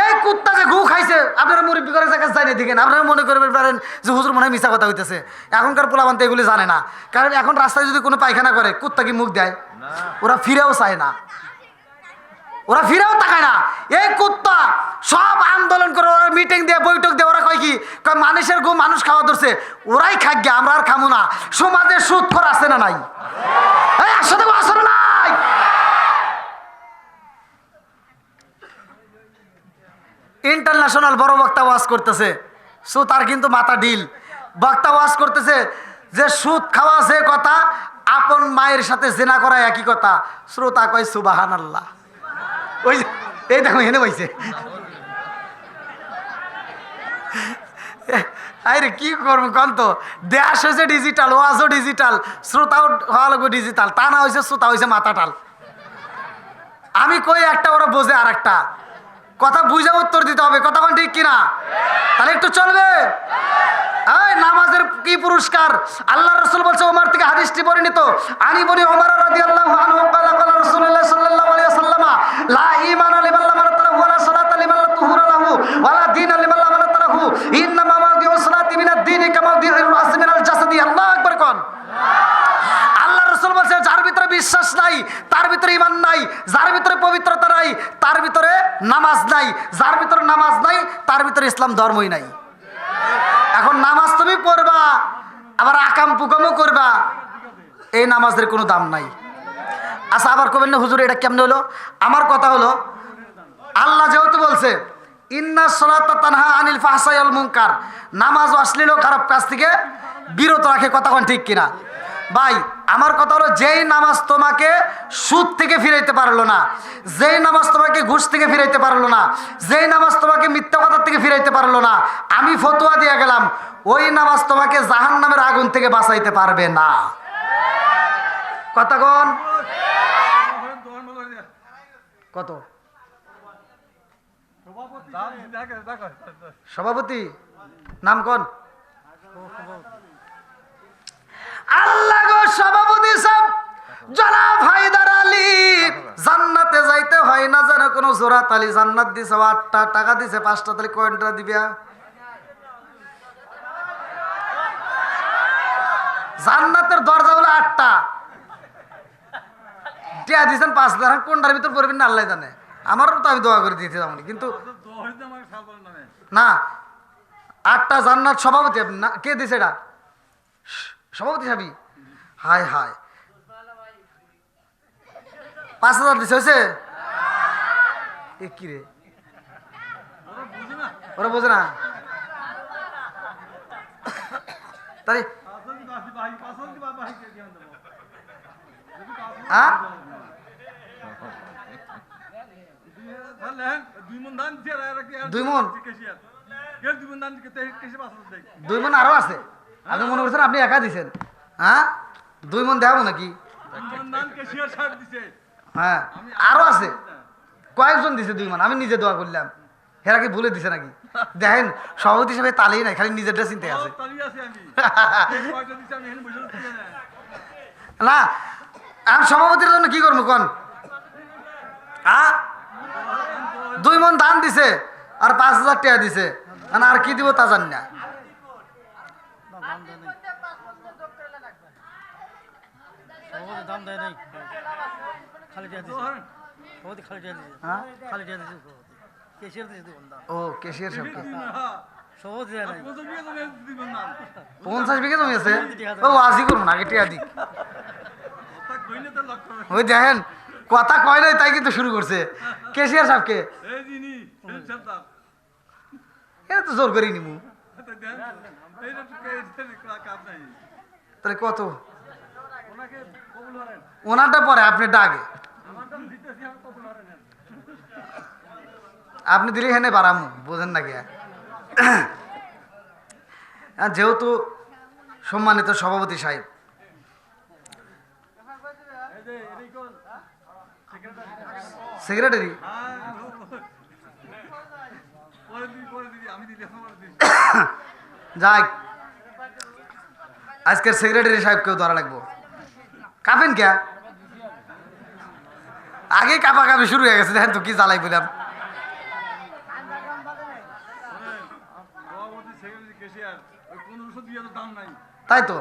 Speaker 1: এই কুত্তা যে গু খাইছে, আপনারা মুরব্বী করে জায়গা যাই না দেখেন, আপনারা মনে করবেন পারেন যে হুজুর মনে হয় মিছা কথা হইতেছে। এখনকার পোলাপান তো এগুলি জানে না। কারণ এখন রাস্তায় যদি কোনো পায়খানা করে, কুত্তা কি মুখ দেয়? ওরা ফিরেও চায় না, ওরা ফিরেও তাকায় না। এই কুত্তা সব আন্দোলন করে, ওরা মিটিং দিয়ে, বৈঠক দিয়ে, ওরা কয় কি কয়, মানুষের গু মানুষ খাওয়া ধরছে, ওরাই খাক গে, আমরা আর খামো না। সমাজে সুদ খোর আছে না নাই? এই একসাথে আসে না নাই? ইন্টারন্যাশনাল বড় বক্তা ওয়াজ করতেছে, তার কিন্তু মাথা ডিল। বক্তা ওয়াজ করতেছে যে সুদ খাওয়া যে কথা, আপন মায়ের সাথে জেনা করা একই কথা। শ্রোতা কয় সুবহানাল্লাহ। ওই এই দেখো এনে বইছে। আরে কি করবো কন তো, দেশ হয়েছে ডিজিটাল, ওয়াজও ডিজিটাল, শ্রোতাও হওয়া লাগবে ডিজিটাল। তা না হয়েছে শ্রোতা হয়েছে মাথাটাল। আমি কই একটা, ওরা বোঝে আর একটা। কথা বুঝে উত্তর দিতে হবে, কথা কোন ঠিক কিনা? তাহলে একটু চলবে। এই নামাজের কি পুরস্কার? আল্লাহ রাসূল বলছে, ওমর থেকে হাদিসটি পরিণত, আনি বনি ওমর রাদিয়াল্লাহু আনহু ক্বালা ক্বালা রাসূলুল্লাহ সাল্লাল্লাহু আলাইহি ওয়াসাল্লাম, লা ঈমানা লিমান লা মারাতাহু ওয়া লা সালাতা লিমান লা তুহুরা লাহু ওয়া লা দীনা লিমান লা মারাতাহু, ইন্নামা মাওদিউ সালাতি মিনাদ দীনি কামা মাওদিউর রাসি মিনাল জাসাদি। আল্লাহু আকবার কোন। আল্লাহ রাসূল বলছে, যার ভিতরে বিশ্বাস নাই তার ভিতরে ঈমান নাই, যার ভিতরে পবিত্রতা নাই তার ভিতরে নামাজ নাই, যার ভিতরে নামাজ নাই তার ভিতরে ইসলাম ধর্মই নাই। এখন নামাজ তুমি পড়বা, আবার আকাম পুকামও করবা, এই নামাজের কোনো দাম নাই। আচ্ছা, আবার কবেন না হুজুর এটা কেমনে হলো? আমার কথা হলো, আল্লাহ যেহেতু বলছে ইন্নাস সালাতা তানহা আনিল ফাহশাই ওয়াল মুনকার, নামাজ অশ্লীল ও খারাপ কাজ থেকে বিরত রাখে, কথা কোন ঠিক কিনা? ভাই আমার কথা হলো, যেই নামাজ তোমাকে সুদ থেকে ফিরাইতে পারলো না, যেই নামাজ তোমাকে ঘুষ থেকে ফিরাইতে পারলো না, যেই নামাজ তোমাকে মিথ্যা কথা থেকে ফিরাইতে পারলো না, আমি ফতোয়া দিয়ে গেলাম, ওই নামাজ তোমাকে জাহান্নামের আগুন থেকে বাঁচাইতে পারবে না। কথা কোন? কত সভাপতি নাম কোন? আল্লাহ গো সভাপতি সাহেব জনাব হায়দার আলী, জান্নাতে যাইতে হয় না যেন কোনো জোড়া তালি জান্নাত দিছে, 8টা টাকা দিছে, 5টা তালি কয়েনটা দিবা। জান্নাতের দরজা হলো 8টা, টিয়া দিয়েছেন 5 লাখ, কোনটার ভিতর পড়বেন না আল্লাহ জানে। আমারও তো আমি দোয়া করে দিয়েছি তেমনি, কিন্তু না 8টা জান্নাত। সভাপতি আপনি না? কে দিছে এটা? সভাপতি সাহেব। হায় হায়, 5000 দিছে, হয়েছে? এ কি রে, ওরা বোঝে না তাই? হ্যাঁ, 2 মণ, 2 মণ আরো আছে। আপনি মনে করছেন আপনি একা দিছেন? হ্যাঁ, 2 মণ দেখাবো নাকি? হ্যাঁ আরো আছে, কয়েকজন দিছে 2 মণ, আমি নিজে দোয়া করলাম। হেরা কি ভুলে দিছে নাকি? দেখেন সভাপতি হিসেবে তালেই নাই, খালি নিজেরটা চিন্তা আছে। না আমি সভাপতির জন্য কি করবো কোন? 2 মণ ধান দিছে আর 5,000 টাকা দিছে, আর কি দিব তা জানি না। ও কেশিয়ার সব 50 বিঘা জমি আছে। ও আজি করবো না, আগে টিয়া দিক। ওই দেখেন কথা কয় নাই, তাই কিন্তু শুরু করছে কেশিয়ার সাহেবকে। এটা তো জোর করি নিমু। তাহলে কত? ওনারটা পরে, আপনি ডাকে আপনি দিলে হেনে বাড়ামু, বোঝেন না কে? যেহেতু সম্মানিত সভাপতি সাহেব, সেক্রেটারি যাই, আজকের সেক্রেটারি সাহেবকেও ধরা লাগবো। কাঁপেন কে? আগে কাপা কাপি শুরু হয়ে গেছে, দেখেন তো কি জ্বালাই বললাম। তাই তো,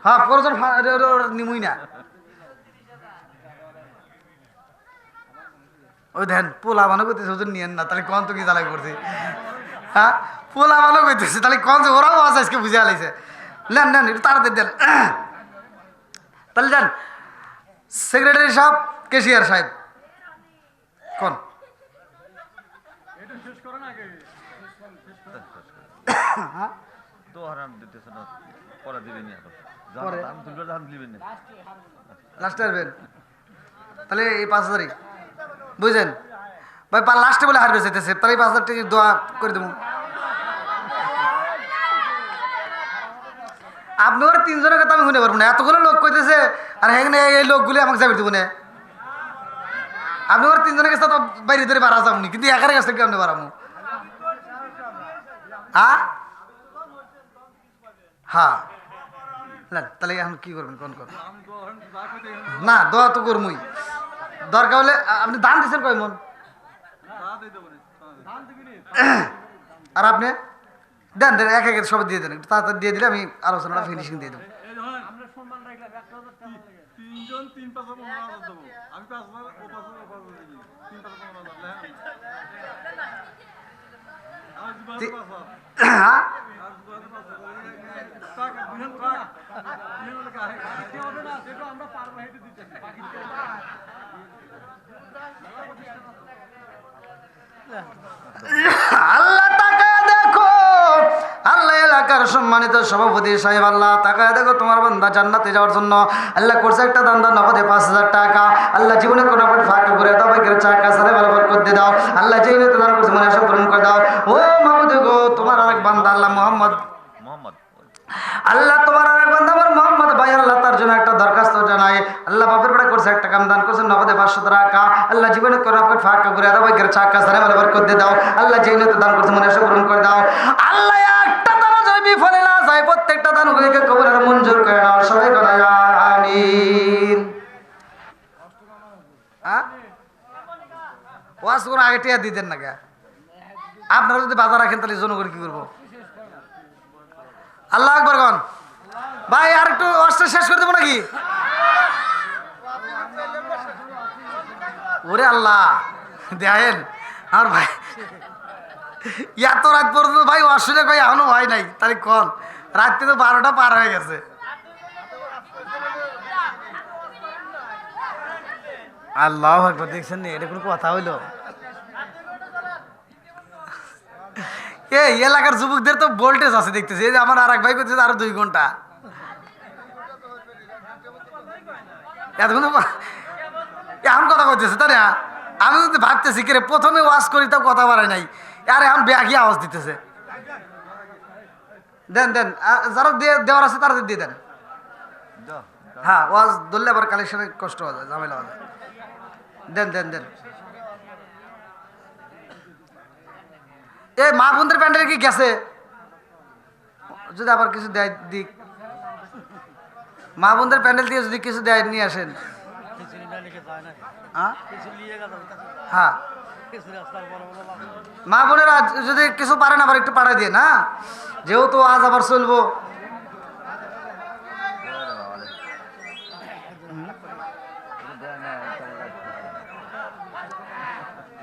Speaker 1: হ্যাঁ প্রয়োজন নিমুই না। ওই দেখেন পোলা বানো করতেছে, ওজন নিয়েন না, তাহলে কন তো কি জ্বালাই করছে। হ্যাঁ পোলা বানো করতেছে, তাহলে কন যে ওরাও আছে আজকে বুঝে আলাইছে। নেন নেন একটু তাড়াতাড়ি দেন। তাহলে দেন সেক্রেটারি সাহেব, কেশিয়ার সাহেব কোন? লাস্টে আসবেন তাহলে এই 5,000 বুঝছেন ভাই, লাস্টে বলে হারবে যেতেছে, তাহলে 5,000 টাকা দোয়া করে দেবো। আপনি ওর 3 জনের কথা আমি শুনে পারবো না, এতগুলো লোক কইতেছে, আর এখানে এই লোকগুলি আমাকে যাবে দেবো না। আপনি ওর 3 জনের কাছে তো বাইরে ধরে বাড়া যাবনি, কিন্তু একার কাছ থেকে আপনি বাড়াবো। হ্যাঁ তাহলে এখন কি করবেন কোন কোন? না দোয়া তো করবই, দরকার হলে আপনি দান দিচ্ছেন কয় মন? আর আপনি দেন দেন, এক এক সব দিয়ে দেন, একটু তাড়াতাড়ি দিয়ে দিলে আমি আলোচনাটা ফিনিশিং দিয়ে দেবো। আল্লাহ তাকায় দেখো, আল্লাহ এলাকার সম্মানিত সভাপতি সাহেব, আল্লাহ তাকায় দেখো তোমার বান্দা জান্নাতে যাওয়ার জন্য আল্লাহ করছে একটা দান, নগদে 5,000 টাকা। আল্লাহ জীবনে কোনো ফাঁকা করে দাও, বাইকের চাকা সাথে ভালো করতে দাও। আল্লাহ যেই নিতে দান করছে মনে আশা পূরণ করে দাও। ও মাহমুদ গো, তোমার আরেক বান্দা আল্লাহ মোহাম্মদ, আল্লাহ তোমার আরেক বান্দা আমার মোহাম্মদ ভাই, আল্লাহ তার জন্য একটা দরখাস্ত জানাই। আল্লাহ বাপের বেড়া করছে একটা কাম দান করছে নগদে 500 টাকা। আল্লাহ জীবনে কোনো ফাঁকা করে দাও, বাইকের চাকা সাথে ভালো করতে দাও। আল্লাহ যেই নিতে দান করছে মনে আশা পূরণ করে দাও। আল্লাহ একটা দান যদি বিফলে না যায়, প্রত্যেকটা দানগুলিকে কবুল আর মঞ্জুর করে নাও, সবাই করে আমিন। ওয়াজ করে আগে টিয়া দিতেন না কে? আপনারা যদি বাজার রাখেন তাহলে জনগণ কি করবো? আল্লাহ আকবার গন ভাই, আর একটু ওয়াজটা শেষ করে দেবো নাকি? ওরে আল্লাহ দেখেন আর ভাই এত রাত পর্যন্ত ভাই ওয়াজ শুনে কই এখনো ভয় নাই, তাহলে কন রাত্রে তো 12টা পার হয়ে গেছে। আল্লাহ আকবার, দেখছেন নি এটা কোনো কথা হইলো? এই এলাকার যুবকদের তো ভোল্টেজ আছে দেখতেছি, এই যে আমার আর এক ভাই করতেছে আরো 2 ঘন্টা। এখন কথা কইতেছে তাই না? আমি যদি ভাবতেছি কে প্রথমে ওয়াজ করি তাও কথা বাড়ায় নাই, আর এখন ব্যাগই আওয়াজ দিতেছে। দেন দেন, যারা দেওয়ার আছে তারা দিয়ে দেন। হ্যাঁ ওয়াজ ধরলে আবার কালেকশনে কষ্ট হয়ে যায়, ঝামেলা হয়ে যায়। দেন দেন দেন। এই মা বোনদের প্যান্ডেল কি গেছে? যদি আবার কিছু দেয় দিক, মা বোনদের প্যান্ডেল দিয়ে যদি কিছু দেয় নিয়ে আসেন। হ্যাঁ মা বোনেরা যদি কিছু পারেন আবার একটু পাঠাই দিয়ে না, যেহেতু আজ আবার চলবো।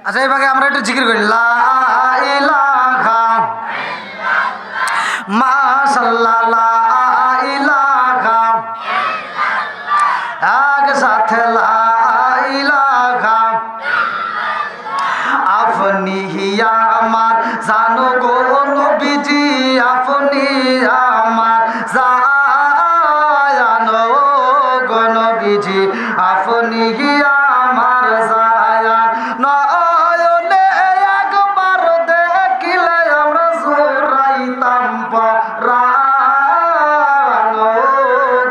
Speaker 1: আচ্ছা এই ভাগে আমরা একটু জিকির করি, লা ইলাহা মাশাআল্লাহ, লা ইলাহা এক সাথে লা ইলাহা, আপনি আমার জানো গো নবীজি, আপনি আমার জানো গো নবীজি, আপনি আমার জায়ান, নয়নে একবার দেখিলে আমরা জোরাইতাম পরাণ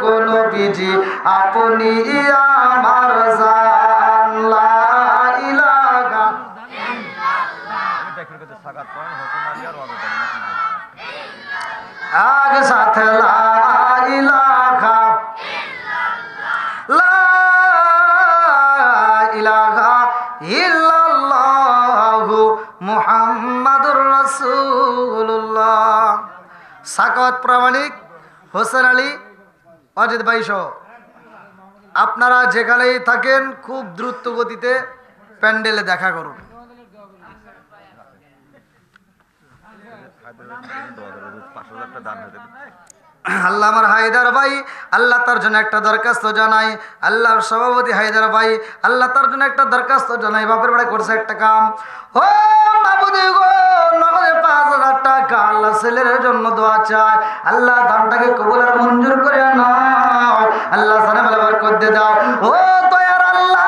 Speaker 1: গো নবীজি, আপনি আমার জান, লা ইলাহা। আগে সাথে লা ইলাহা, লা ইলাহা ইল্লাল্লাহু মুহাম্মাদুর রাসূলুল্লাহ। সাকাওয়াত প্রামাণিক, হোসেন আলী, অজিত ভাই সহ আপনারা যেখানেই থাকেন খুব দ্রুত গতিতে প্যান্ডেলে দেখা করুন। আল্লাহ আমার হায়দার ভাই, আল্লাহ তার জন্য একটা দরখাস্ত জানাই। আল্লাহর সভাপতি হায়দার ভাই, আল্লাহ তার জন্য একটা দরখাস্ত জানাই। বাপের বাড়ি করছে একটা কাম, ও মাবুদি গো, নগদে 5,000 টাকা আল্লাহ ছেলের জন্য দোয়া চায়। আল্লাহ দানটাকে কবুল আর মঞ্জুর করে নাও, আল্লাহ সানে বলে বরকত দিয়ে দাও। ও দয়ার আল্লাহ,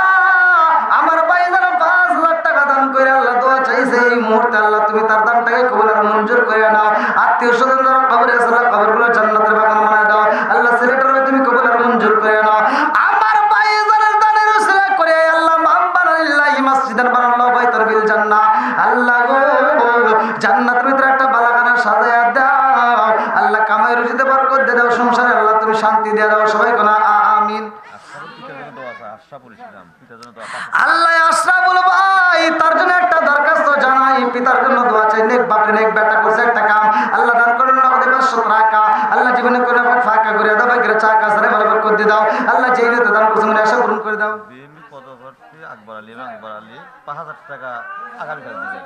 Speaker 1: আমার ভাই যেন 5,000 টাকা দান করে আল্লাহ দোয়া চাইছে এই মুহূর্তে, আল্লাহ তুমি তার দানটাকে কবুল আর মঞ্জুর করে নাও। আত্মীয় স্বজন যারা কবরে আছে আল্লাহ কবরগুলো জান্নাতের বাগান বানায় দাও। আল্লাহ ছেলেটারে তুমি কবুল আর মঞ্জুর করে নাও। আমার ভাই জানের দানের উসিলা করে আল্লাহ মামবানাল্লাহি মসজিদান বানাল্লাহু বাইতার বিল জান্নাহ, আল্লাহ গো জান্নাতের ভিতরে একটা বালাখানা সাজায়া দাও। আল্লাহ কামাই রুজিতে বরকত দিয়ে দাও, সংসারে আল্লাহ তুমি শান্তি দিয়ে দাও। সবাই কোনা আমিন। আল্লাহ আশরাফুল ভাই তার জন্য একটা দরখাস্ত জানাই, পিতার জন্য দোয়া চাই। নেক বাপরে নেক বেটা করছে একটা কাম, আল্লাহ দান করেন নগদে 500 টাকা, আল্লাহ জীবনে করে ফাঁকা করে দাও, ভাগ্যের চাকা সারে ভালো বরকত দিয়ে দাও। আল্লাহ যেই নিতে দান করছে মনে আশা পূরণ করে দাও।
Speaker 2: বিএমপি পদপ্রার্থী আকবর আলী 5,000 টাকা আগামীকাল দিবে,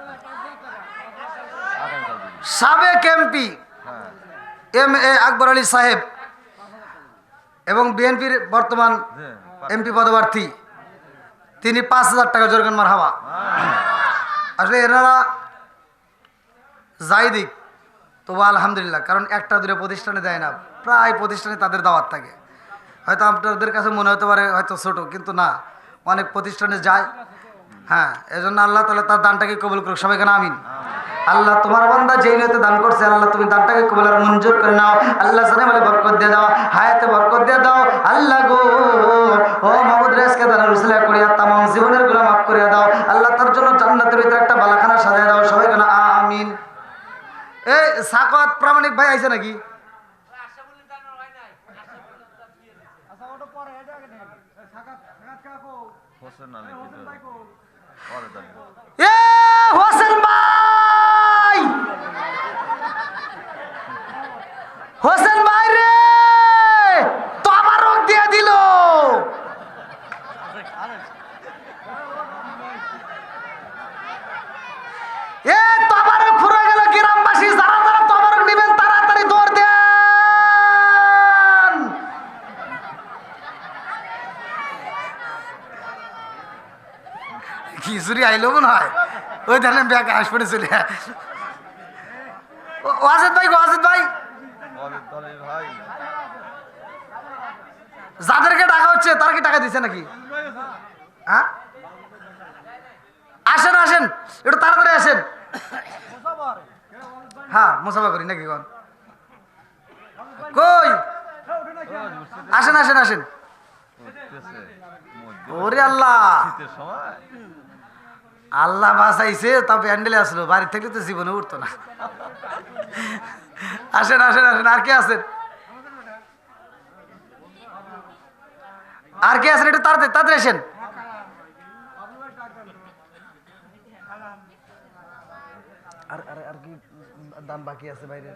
Speaker 2: আগামীকাল দিবে।
Speaker 1: সাবেক এমপি এম.এ. আকবর আলী সাহেব এবং বিএনপির বর্তমান এমপি পদপ্রার্থী, তিনি 5,000 টাকা জোরগান মার হাওয়া। আসলে এনারা যাই দিক তবু আলহামদুলিল্লাহ, কারণ একটা দূরে প্রতিষ্ঠানে দেয় না, প্রায় প্রতিষ্ঠানে তাদের দাওয়াত থাকে। হয়তো আপনাদের কাছে মনে হতে পারে হয়তো ছোট, কিন্তু না, অনেক প্রতিষ্ঠানে যায়। হ্যাঁ, এজন্য আল্লাহ তাআলা তার দানটাকে কবুল করুক। সবাই কেন আমিন। আল্লাহ তোমার বান্দা যেই নিয়তে দান করছে আল্লাহ তুমি দানটাকে কবুল আর মঞ্জুর করে নাও। আল্লাহ জানে বলে বরকত দিয়ে দাও, হায়াতে বরকত দিয়ে দাও। আল্লাহ গো ও মাহমুদ রেজকে দানের উসিলা করিয়া তামাম জীবনের গুনাহ মাফ করিয়া দাও। আল্লাহ তার জন্য জান্নাতের ভিতরে একটা বালাখানা সাজায় দাও। সবাই কেন আমিন। এই সাকাওয়াত প্রামাণিক ভাই আইছে নাকি? এ হোসেন ভাই, হোসেন ভাই রে তো আবার রোগ দিয়ে দিল। এ তো আবার ফুরে গেল। গ্রামবাসী যারা যারা তবরক নেবেন তাড়াতাড়ি দৌড় দেন। খিচুড়ি আইলো মনে হয়, ওই ধানের ব্যাগ আসপড়ে চলে। ওয়াজেদ ভাই, ওয়াজেদ ভাই, যাদেরকে টাকা হচ্ছে তারা কি টাকা দিচ্ছে নাকি? হ্যাঁ, আসেন আসেন, একটু তাড়াতাড়ি আসেন। হ্যাঁ, মুসাফা করি নাকি? কোন কই? আসেন আসেন আসেন। ওরে আল্লাহ, আল্লাহ বাঁচাইছে, তা প্যান্ডেলে আসলো, বাড়ি থেকে তো জীবনে উঠতো না। আসেন আসেন আসেন, আর কে আছেন? আর কে আছেন? একটু তাড়াতাড়ি তাড়াতাড়ি আসেন। আর আর আর কি দাম বাকি আছে বাইরে?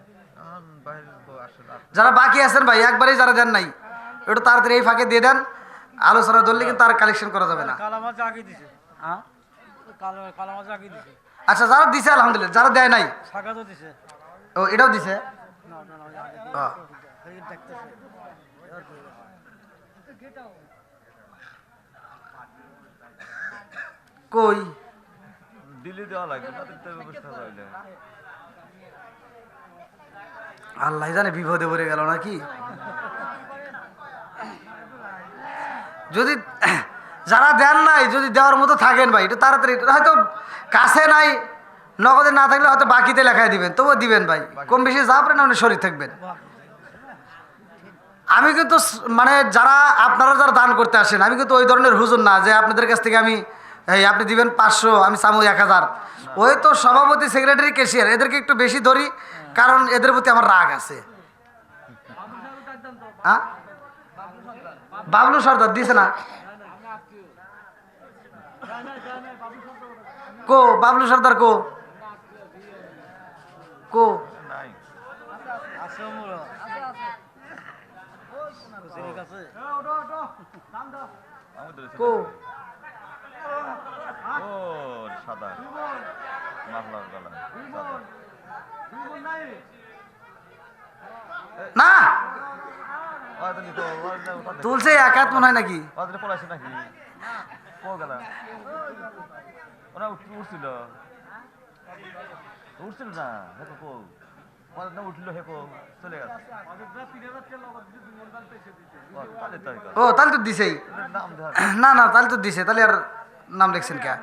Speaker 1: যারা বাকি আছেন ভাই, একবারেই যারা দেন নাই একটু তাড়াতাড়ি এই ফাঁকে দিয়ে দেন। আলোচনা ধরলে কিন্তু আর কালেকশন করা যাবে না। হ্যাঁ? আচ্ছা, যারা দিছে আলহামদুলিল্লাহ, যারা দেয় নাই ও এটাও দিছে। কই
Speaker 2: দিল্লি দেওয়া লাগবে, তাদের তো ব্যবস্থা হইলে।
Speaker 1: আল্লাহ জানে বিপদে পড়ে গেল নাকি। যদি যারা দেন নাই, যদি দেওয়ার মতো থাকেন ভাই, একটু তাড়াতাড়ি, হয়তো কাছে নাই, নগদে না থাকলে হয়তো বাকিতে লেখায় দিবেন, তবুও দিবেন ভাই, কম বেশি যা পারেন আপনি শরীর থাকবেন। আমি কিন্তু মানে যারা আপনারা যারা দান করতে আসেন, আমি কিন্তু ওই ধরনের হুজুর না যে আপনাদের কাছ থেকে আমি এই আপনি দিবেন 500 আমি চামু 1000। ওই তো সভাপতি, সেক্রেটারি, ক্যাশিয়ার, এদেরকে একটু বেশি ধরি, কারণ এদের প্রতি আমার রাগ আছে। হ্যাঁ, বাবলু সর্দার দিছে না? কো বাবলু সর্দার কো কো কো
Speaker 2: সাদা মাফলার গলা
Speaker 1: না তুলছে একাত মনে হয় নাকি?
Speaker 2: পড়াইছে নাকি? ও গেল ওরা উঠছিল উঠছিল না, হেকো কো না উঠলো, হেকো চলে গেছে।
Speaker 1: ও তাহলে তো দিছেই। না না, তাহলে তো দিছে, তাহলে আর নাম লিখছেন কে?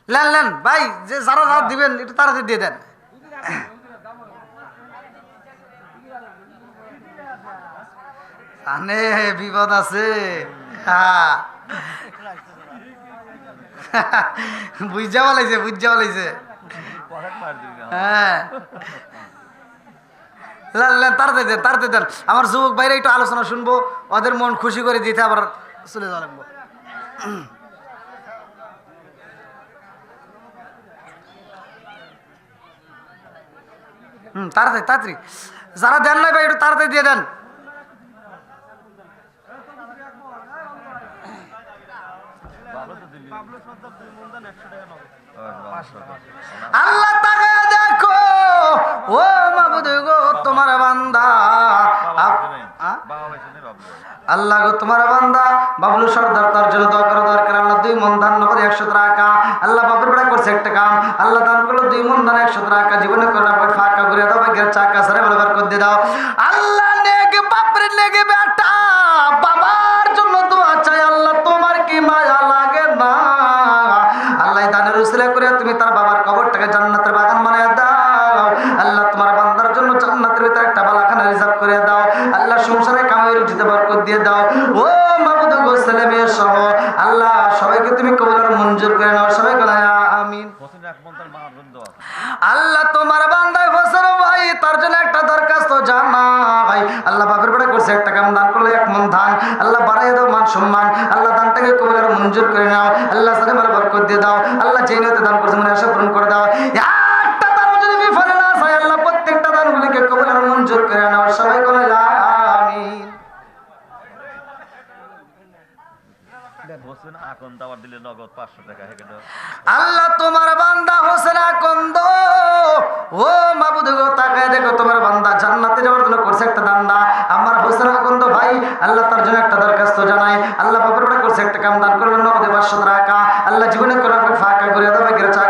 Speaker 1: লেন লেন ভাই, যে যারা যারা দিবেন একটু তাড়াতাড়ি দিয়ে দেন। আনে বিপদ আছে। হ্যাঁ বুঝা বলাইছে, বুঝা বলাইছে। হ্যাঁ লেন লেন, তাড়াতাড়ি দেন, তাড়াতাড়ি দেন। আমার যুবক বাইরে একটু আলোচনা শুনবো, ওদের মন খুশি করে দিতে আবার চলে যাওয়া লাগবো। তাড়াতাড়ি তাড়াতাড়ি, যারা দেন নাই ভাই একটু তাড়াতাড়ি দিয়ে দেন। আল্লাহ তাকায়া দেখো, ও মাবুদ গো তোমার বান্দা, আল্লাহ গো তোমার বান্দা বাবলু সর্দার, তার জন্য দোয়া করো দরকার। আল্লাহ 2 মণ ধান নগদ 100 টাকা, আল্লাহ বাপের বেড়া করছে একটা কাম, আল্লাহ দান করলো 2 মণ ধান 100 টাকা, জীবনে করে ফাঁকা করে দাও, ভাগ্যের চাকা সারে বলে বার করে দাও। আল্লাহ নেগে বাপের লেগে বেটা বাবার জন্য দোয়া চাই, আল্লাহ তোমার কি মায়া লাগে না? আল্লাহ দানের উসিলা করে তুমি তার বাবার কবরটাকে জান্নাতের বাগান বানায় দাও। আল্লাহ তোমার বান্দার জন্য জান্নাতের ভিতরে একটা বালাখানা রিজার্ভ করে দাও। আল্লাহ সংসারে কামাই রুজিতে বরকত দিয়ে দাও। ও মাবুদ গো ছেলে মেয়ে সহ আল্লাহ সবাইকে তুমি কবুল আর মঞ্জুর করে নাও, সবাই বলে আমিন। আল্লাহ তোমার বান্দায় হোসেন ভাই, তার জন্য একটা দরখাস্ত জানাই। আল্লাহ বাপের বেড়া করছে একটা কাম, দান করলে 1 মণ ধান, আল্লাহ বাড়াই দাও মান সম্মান, আল্লাহ দানটাকে কবুল আর মঞ্জুর করে নাও। আল্লাহ সাথে আমার বরকত দিয়ে দাও। আল্লাহ যেই নিয়তে দান করছে মনে আশা পূরণ করে দাও। একটা দান যদি বিফলে না যায়, আল্লাহ প্রত্যেকটা দানগুলিকে কবুল আর মঞ্জুর করে নাও, সবাই বলে আমিন। আল্লাহ তোমার বান্দা হোসেন আকন্দ, ও মাবুদ গো তাকায় দেখো তোমার বান্দা জান্নাতে যাওয়ার জন্য করছে একটা দান্দা। আমার হোসেন আকন্দ ভাই, আল্লাহ তার জন্য একটা দরখাস্ত জানাই। আল্লাহ বাপের বেটা করছে একটা কাম, দান করলেন নগদে 500 টাকা,